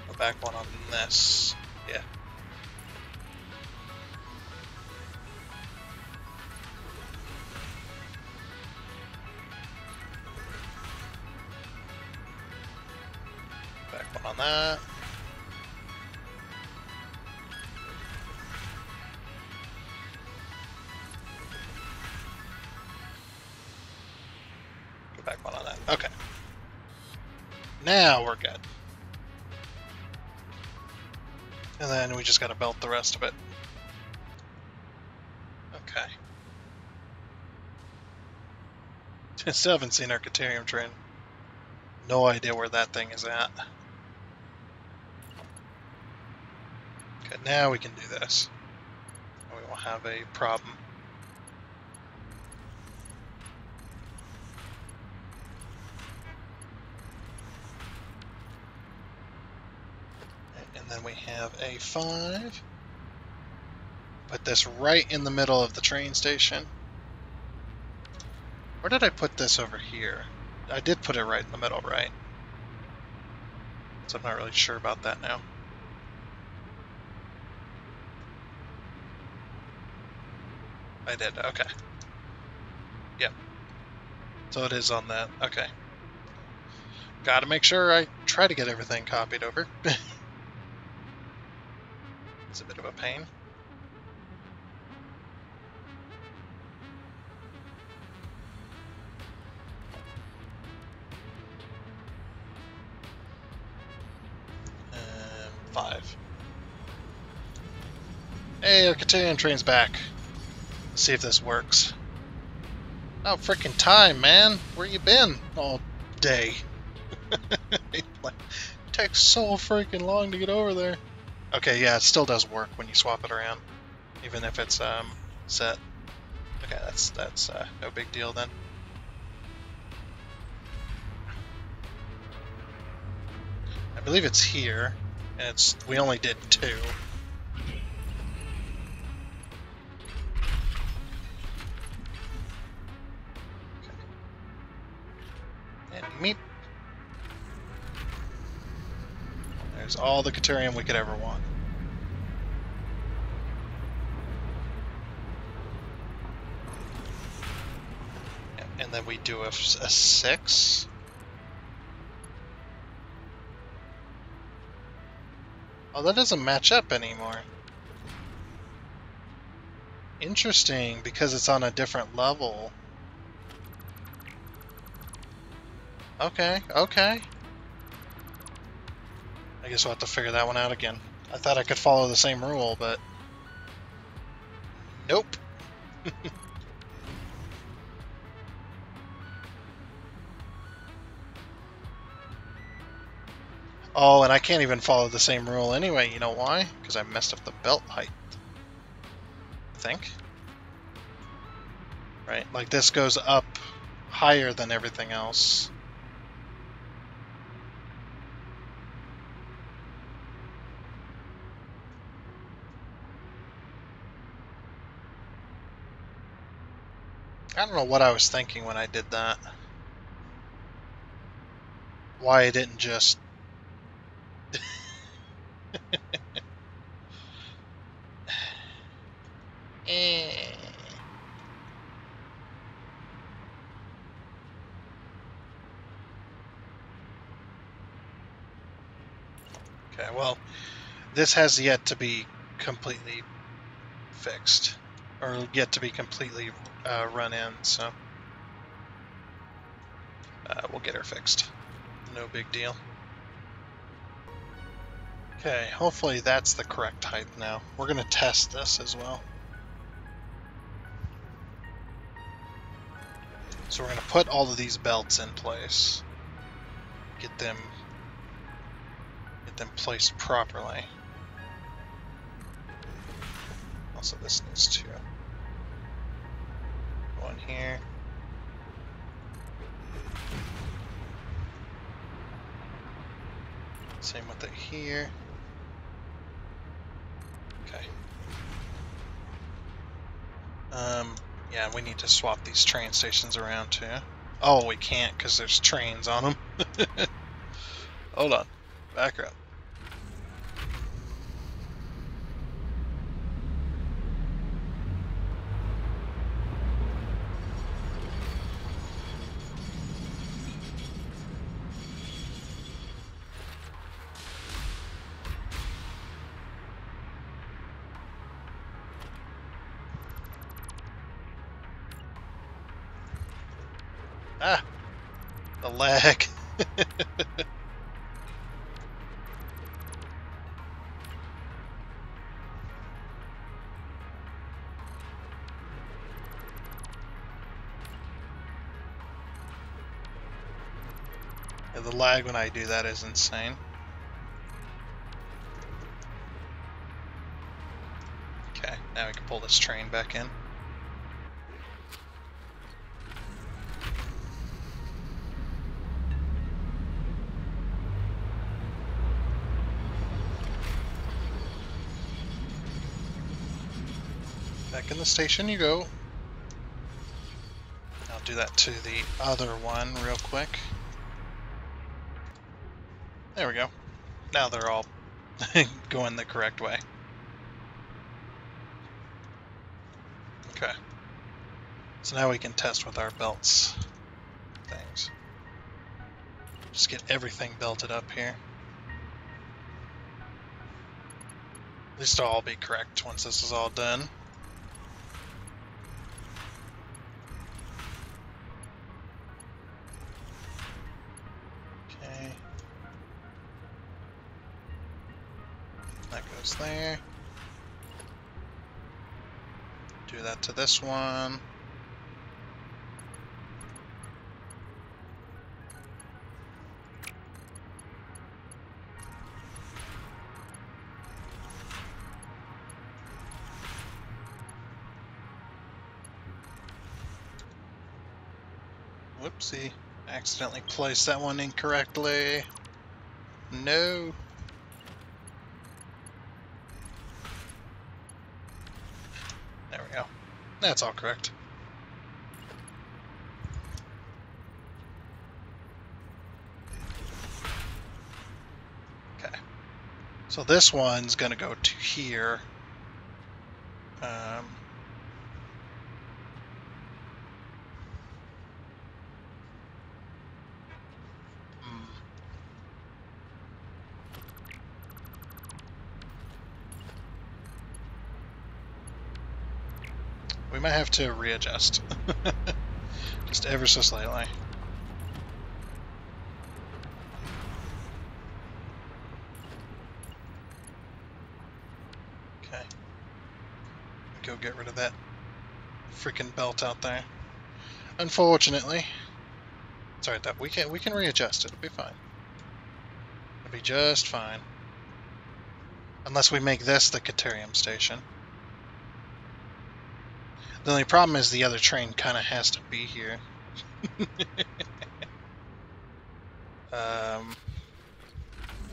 [SPEAKER 1] Go back one on this. Yeah. Back one on that. Go back one on that. Okay. Now we're good. And then we just gotta belt the rest of it. Okay. Still haven't seen our Caterium train. No idea where that thing is at. Okay, now we can do this. We won't have a problem. And then we have A5. Put this right in the middle of the train station. Where did I put this over here? I did put it right in the middle, right? So I'm not really sure about that now. I did, okay. Yep. So it is on that, okay. Gotta make sure I try to get everything copied over. It's a bit of a pain. 5. Hey, our Catalan train's back. Let's see if this works. Oh, freaking time, man! Where you been all day? It takes so freaking long to get over there. Okay, yeah, it still does work when you swap it around, even if it's set. Okay, that's no big deal then. I believe it's here, and we only did 2. And meep. There's all the Caterium we could ever want. And then we do a 6. Oh, that doesn't match up anymore. Interesting, because it's on a different level. Okay, okay. I guess we'll have to figure that one out again. I thought I could follow the same rule, but... Nope. Oh, and I can't even follow the same rule anyway. You know why? Because I messed up the belt height. I think. Right? Like this goes up higher than everything else. I don't know what I was thinking when I did that. Why I didn't just... Okay, well, this has yet to be completely fixed, or yet to be completely run in, so we'll get her fixed. No big deal. Okay, hopefully that's the correct height now. We're going to test this as well. So we're going to put all of these belts in place. Get them placed properly. Also, this needs to go in here. Same with it here. Okay. Yeah, we need to swap these train stations around too. Oh, we can't because there's trains on them. Hold on. Back her up. Ah! The lag. Yeah, the lag when I do that is insane. Okay, now we can pull this train back in. Back in the station you go. I'll do that to the other one real quick. There we go. Now they're all going the correct way. Okay. So now we can test with our belts things. Just get everything belted up here. At least it'll all be correct once this is all done. Okay. That goes there. Do that to this one. Whoopsie. I accidentally placed that one incorrectly. No. There we go. That's all correct. Okay. So this one's going to go to here. We might have to readjust. Just ever so slightly. Okay. Go get rid of that freaking belt out there. Unfortunately. It's alright though. We can readjust. It'll be fine. It'll be just fine. Unless we make this the Caterium station. The only problem is the other train kind of has to be here.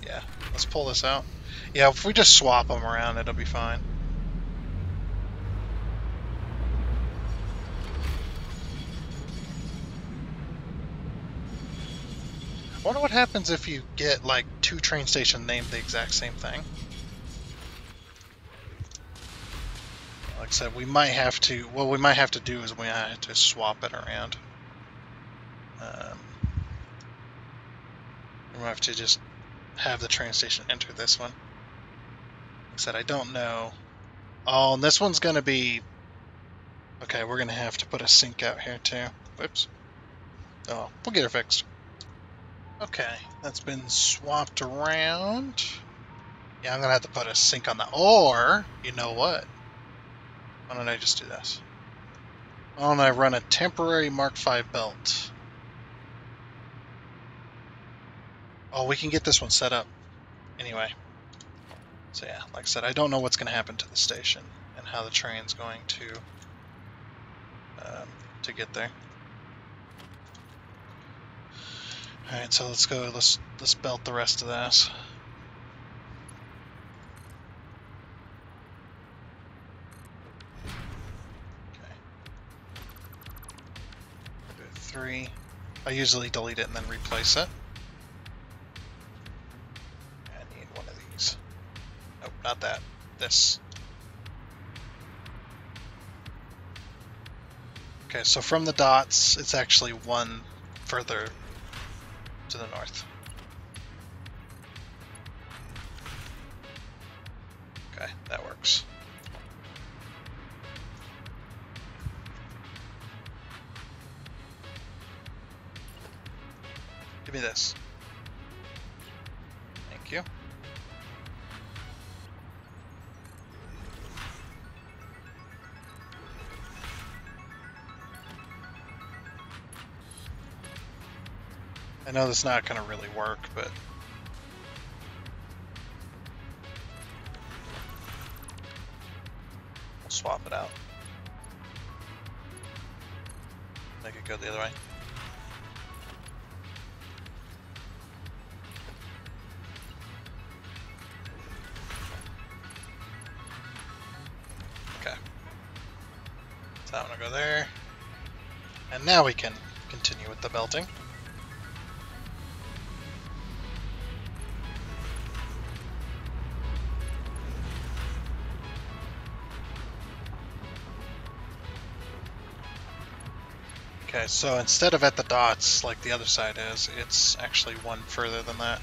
[SPEAKER 1] Yeah, let's pull this out. Yeah, if we just swap them around, it'll be fine. I wonder what happens if you get, like, two train stations named the exact same thing. Like I said, we might have to... What we might have to do is we might have to swap it around. We might have to just have the train station enter this one. Like I said, I don't know. Oh, and this one's going to be... Okay, we're going to have to put a sink out here, too. Whoops. Oh, we'll get her fixed. Okay, that's been swapped around. Yeah, I'm going to have to put a sink on that. Or, you know what? Why don't I just do this? Why don't I run a temporary Mark V belt? Oh, we can get this one set up. Anyway. So yeah, like I said, I don't know what's going to happen to the station and how the train's going to get there. Alright, so let's go, let's belt the rest of this. Okay. Do 3. I usually delete it and then replace it. I need one of these. Nope, not that. This. Okay, so from the dots, it's actually one further to the north. Okay, that works. Give me this. Thank you. I know that's not going to really work, but... we'll swap it out. Make it go the other way. Okay. So that one will go there. And now we can continue with the belting. Okay, so instead of at the dots like the other side is, it's actually one further than that.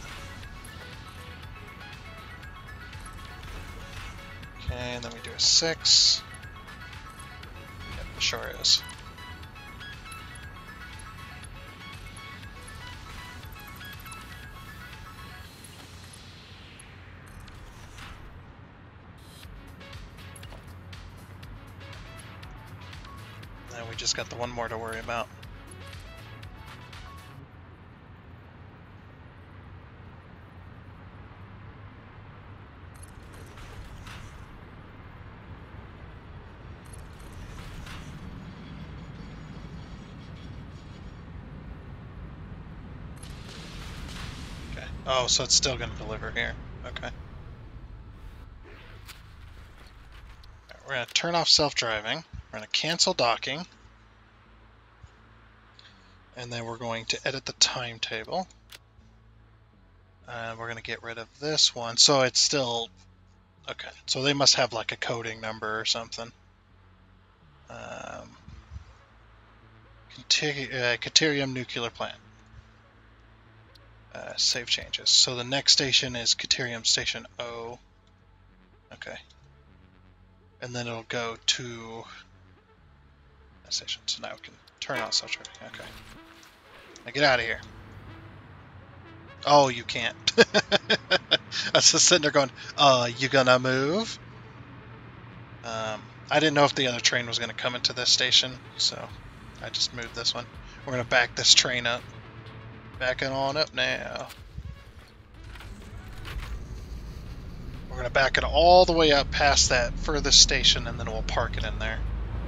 [SPEAKER 1] Okay, and then we do a 6. Yep, it sure is. we just got the one more to worry about. Okay. Oh, so it's still going to deliver here. Okay. We're going to turn off self-driving. We're going to cancel docking. And then we're going to edit the timetable. And we're going to get rid of this one. So it's still... Okay, so they must have like a coding number or something. Caterium nuclear plant. Save changes. So the next station is Caterium Station O. Okay. And then it'll go to that station. So now we can turn on self-driving. Okay. Now get out of here. Oh, you can't. I was just sitting there going, you gonna move? I didn't know if the other train was going to come into this station, so I just moved this one. We're going to back this train up. Backing on up now. We're going to back it all the way up past that furthest station, and then we'll park it in there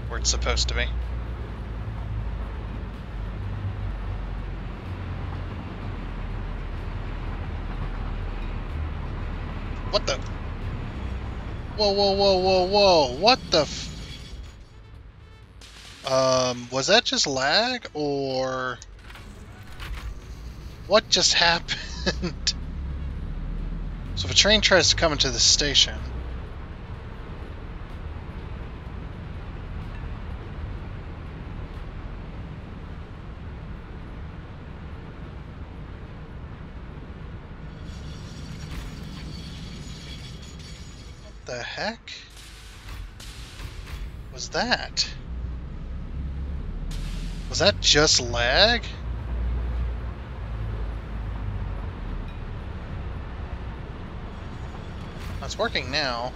[SPEAKER 1] where it's supposed to be. What the? Whoa, whoa, whoa, whoa, whoa. What the was that just lag, or what just happened? So if a train tries to come into the station, what the heck was that? Was that just lag? It's working now.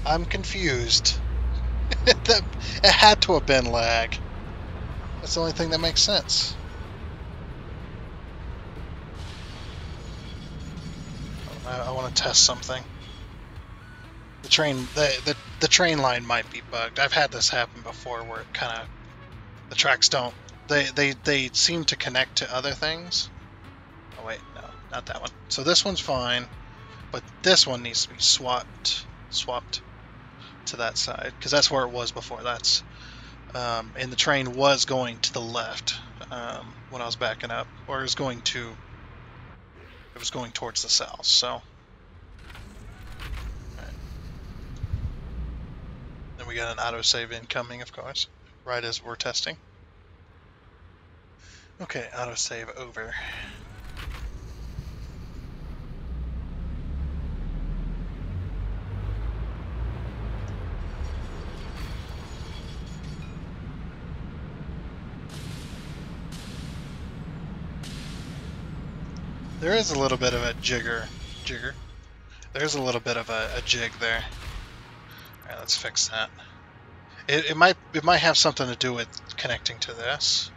[SPEAKER 1] I'm confused. It had to have been lag. That's the only thing that makes sense. I want to test something. The train, the train line might be bugged. I've had this happen before, where it kind of, the tracks don't. They seem to connect to other things. Oh wait, no, not that one. So this one's fine, but this one needs to be swapped to that side, because that's where it was before. That's and the train was going to the left when I was backing up, or it was going towards the south. So then we got an autosave incoming, of course, right as we're testing. Okay, autosave over. There is a little bit of a jigger. There's a little bit of a jig there. Alright, let's fix that. It might have something to do with connecting to this.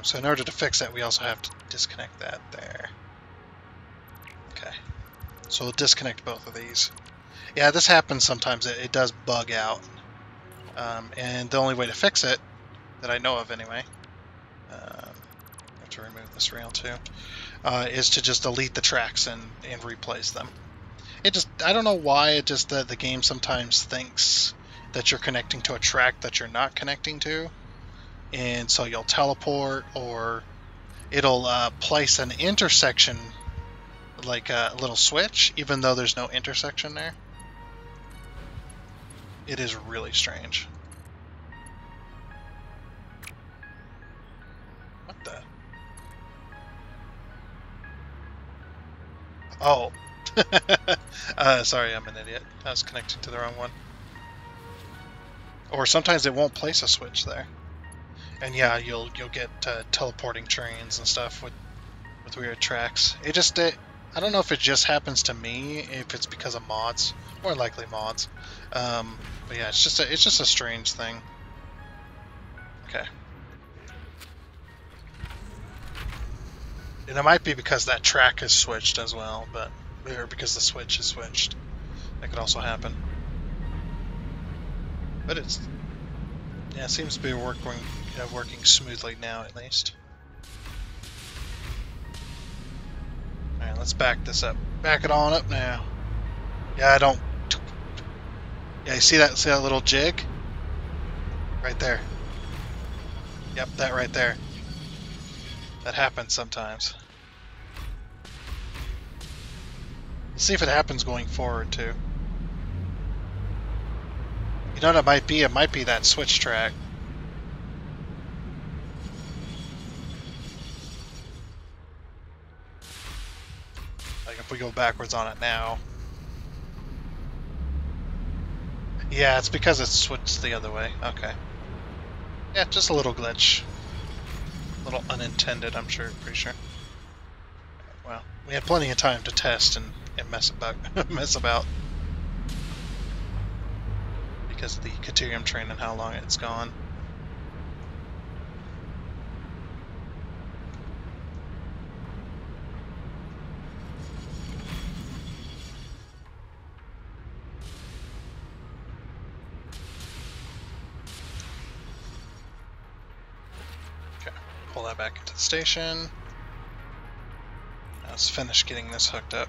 [SPEAKER 1] So in order to fix that, we also have to disconnect that there. Okay. So we'll disconnect both of these. Yeah, this happens sometimes. It does bug out. And the only way to fix it, that I know of anyway, I have to remove this rail too, is to just delete the tracks and replace them. I don't know why, it just the game sometimes thinks that you're connecting to a track that you're not connecting to. And so you'll teleport, or it'll place an intersection, like a little switch, even though there's no intersection there. It is really strange. What the? Oh. Sorry, I'm an idiot. I was connecting to the wrong one. Or sometimes it won't place a switch there. And yeah, you'll get teleporting trains and stuff with weird tracks. I don't know if it just happens to me, if it's because of mods, more likely mods. But yeah, it's just a strange thing. Okay. And it might be because that track is switched as well, but or because the switch is switched. That could also happen. But it seems to be working smoothly now at least. All right, let's back this up. Back it on up now. Yeah, I don't. Yeah, you see that? See that little jig? Right there. Yep, that right there. That happens sometimes. Let's see if it happens going forward too. You know what it might be? It might be that switch track. Like if we go backwards on it now. Yeah, it's because it's switched the other way. Okay. Yeah, just a little glitch. A little unintended, I'm sure, pretty sure. Well, we had plenty of time to test and mess about because of the Caterium train and how long it's gone. Okay, pull that back into the station. Now let's finish getting this hooked up.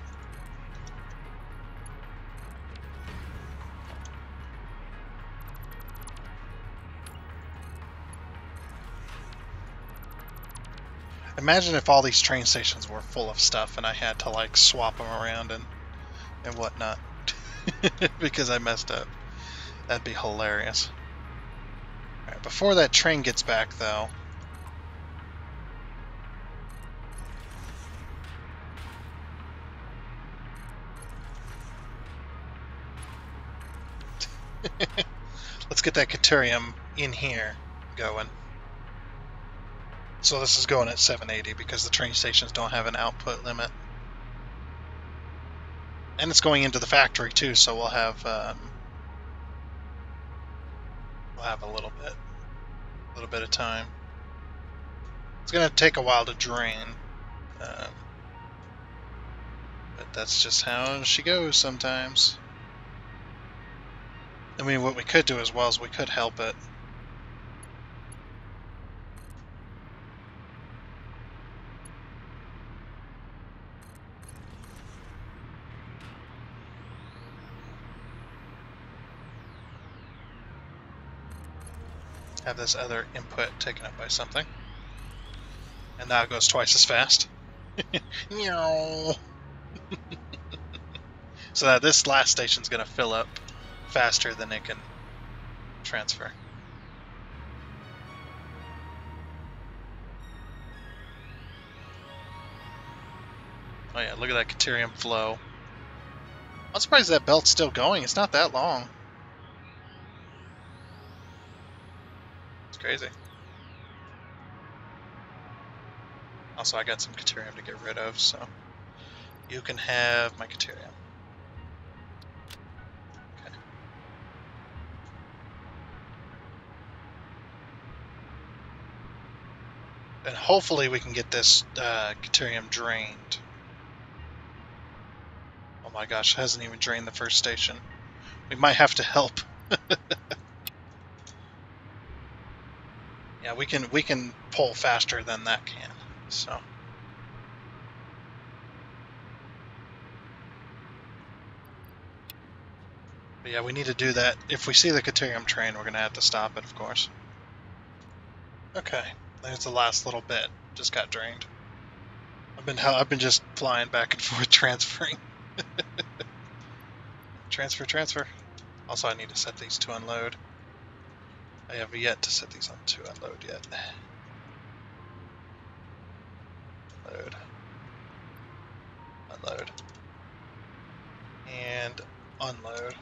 [SPEAKER 1] Imagine if all these train stations were full of stuff and I had to like swap them around and whatnot because I messed up. That'd be hilarious. Alright, before that train gets back though, let's get that Caterium in here going. So this is going at 780 because the train stations don't have an output limit. And it's going into the factory too, so we'll have a little bit of time. It's going to take a while to drain, but that's just how she goes sometimes. I mean, what we could do as well is we could help it. Have this other input taken up by something. And now it goes twice as fast. So that this last station's going to fill up faster than it can transfer. Oh yeah, look at that Caterium flow. I'm surprised that belt's still going. It's not that long. It's crazy. Also, I got some Caterium to get rid of, so you can have my Caterium. Okay. And hopefully we can get this Caterium drained. Oh my gosh, it hasn't even drained the first station. We might have to help. Yeah, we can pull faster than that can. So. But yeah, we need to do that. If we see the Caterium train, we're going to have to stop it, of course. Okay, there's the last little bit. Just got drained. I've been just flying back and forth transferring. Transfer. Also, I need to set these to unload. I have yet to set these on to unload yet. Load. Unload. And unload.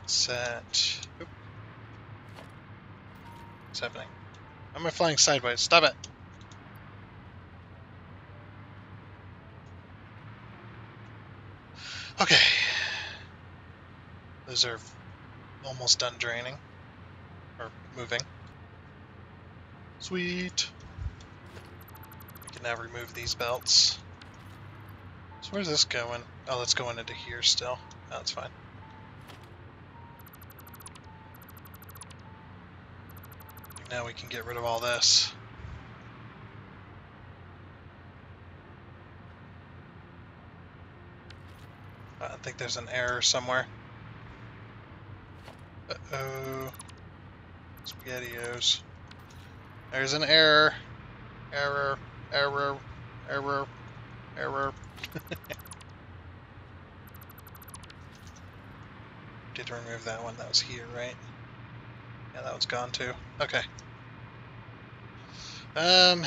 [SPEAKER 1] Set. Oop. What's happening? Why am I flying sideways? Stop it! Okay. Those are almost done draining. Or moving. Sweet. We can now remove these belts. So where's this going? Oh, that's going into here still. Oh, that's fine. Now we can get rid of all this. I think there's an error somewhere. Uh-oh. SpaghettiOs. There's an error. Error. Error. Error. Error. Did remove that one. That was here, right? Yeah, that one's gone too. Okay. Okay,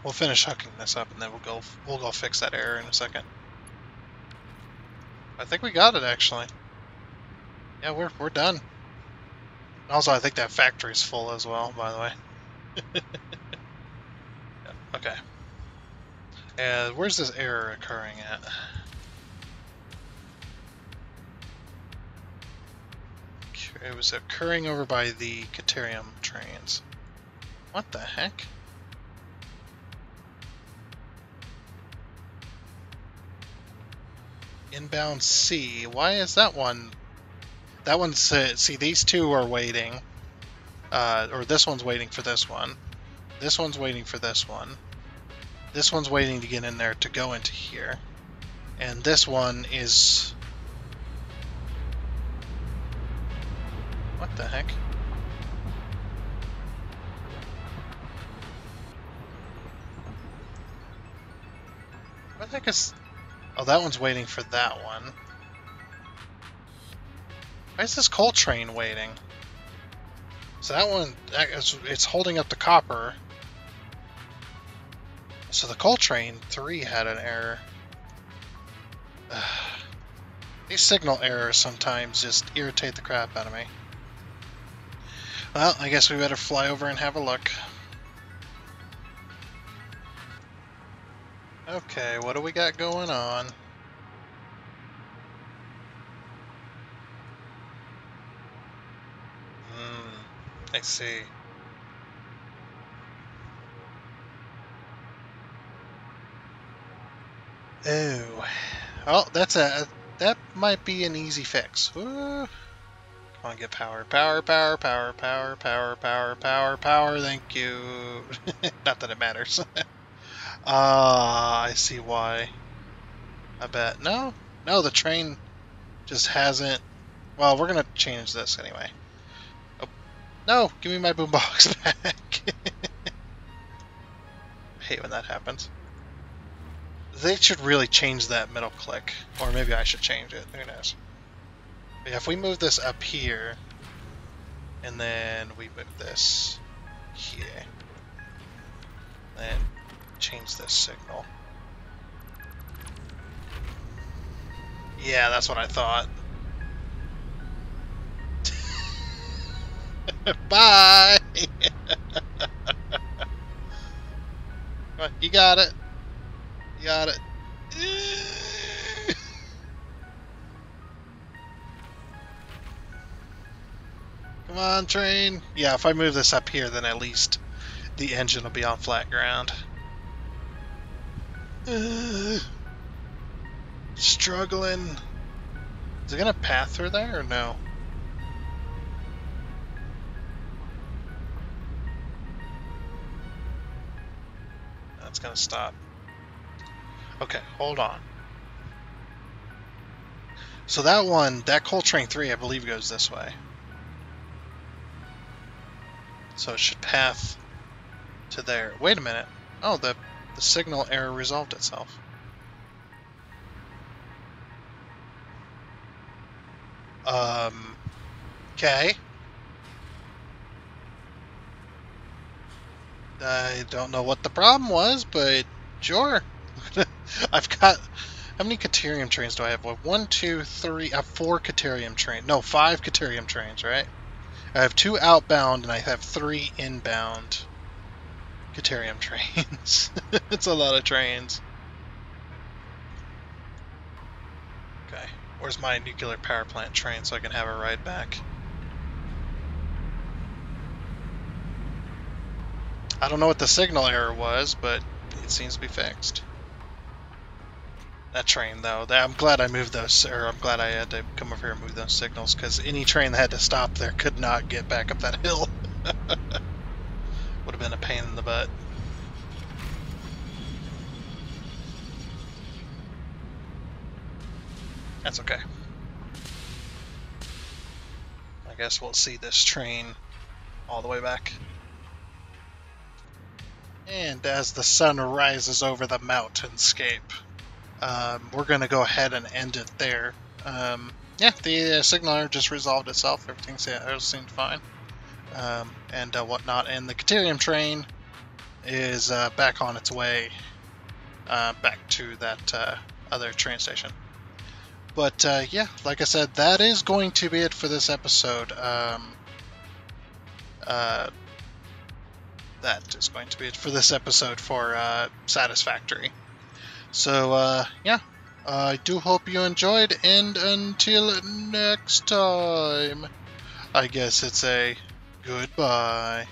[SPEAKER 1] we'll finish hooking this up and then we'll go fix that error in a second. I think we got it actually. Yeah, we're done. Also, I think that factory's full as well, by the way. Yeah, okay. And where's this error occurring at? It was occurring over by the Caterium trains. What the heck? Inbound C. Why is that one? That one's... see, these two are waiting. Or this one's waiting for this one. This one's waiting for this one. This one's waiting to get in there to go into here. And this one is... What the heck? What the heck is... Oh, that one's waiting for that one. Why is this coal train waiting? So that one, it's holding up the copper. So the coal train 3 had an error. These signal errors sometimes just irritate the crap out of me. Well, I guess we better fly over and have a look. Okay, what do we got going on? I see. Oh. Oh, that might be an easy fix. Ooh. Come on, get power. Power, power, power, power, power, power, power, power, thank you. Not that it matters. I see why. I bet. No? No, the train just hasn't... Well, we're gonna change this anyway. Oh. No! Give me my boombox back! I hate when that happens. They should really change that middle click. Or maybe I should change it. Who knows? But yeah, if we move this up here, and then we move this here, then change this signal. Yeah, that's what I thought. Bye! Come on, you got it. You got it. Come on, train. Yeah, if I move this up here, then at least the engine will be on flat ground. Struggling. Is it gonna path through there or no? That's gonna stop. Okay, hold on. So that one, that coal train 3, I believe goes this way. So it should path to there. Wait a minute. Oh, the signal error resolved itself. Okay. I don't know what the problem was, but sure. I've got... How many Caterium trains do I have? Well, 1, 2, 3... I have 4 Caterium trains. No, 5 Caterium trains, right? I have 2 outbound, and I have 3 inbound. Caterium trains. It's a lot of trains. Okay, where's my nuclear power plant train so I can have a ride back? I don't know what the signal error was, but it seems to be fixed. That train, though, I'm glad I moved those, or I'm glad I had to come over here and move those signals, because any train that had to stop there could not get back up that hill. Would have been a pain in the butt. That's okay. I guess we'll see this train all the way back. And as the sun rises over the mountainscape, we're going to go ahead and end it there. Yeah, the signal error just resolved itself. Everything seemed fine. And whatnot. And the Caterium train is back on its way back to that other train station. But yeah, like I said, that is going to be it for this episode. That is going to be it for this episode for Satisfactory. So yeah, I do hope you enjoyed, and until next time, I guess it's a goodbye.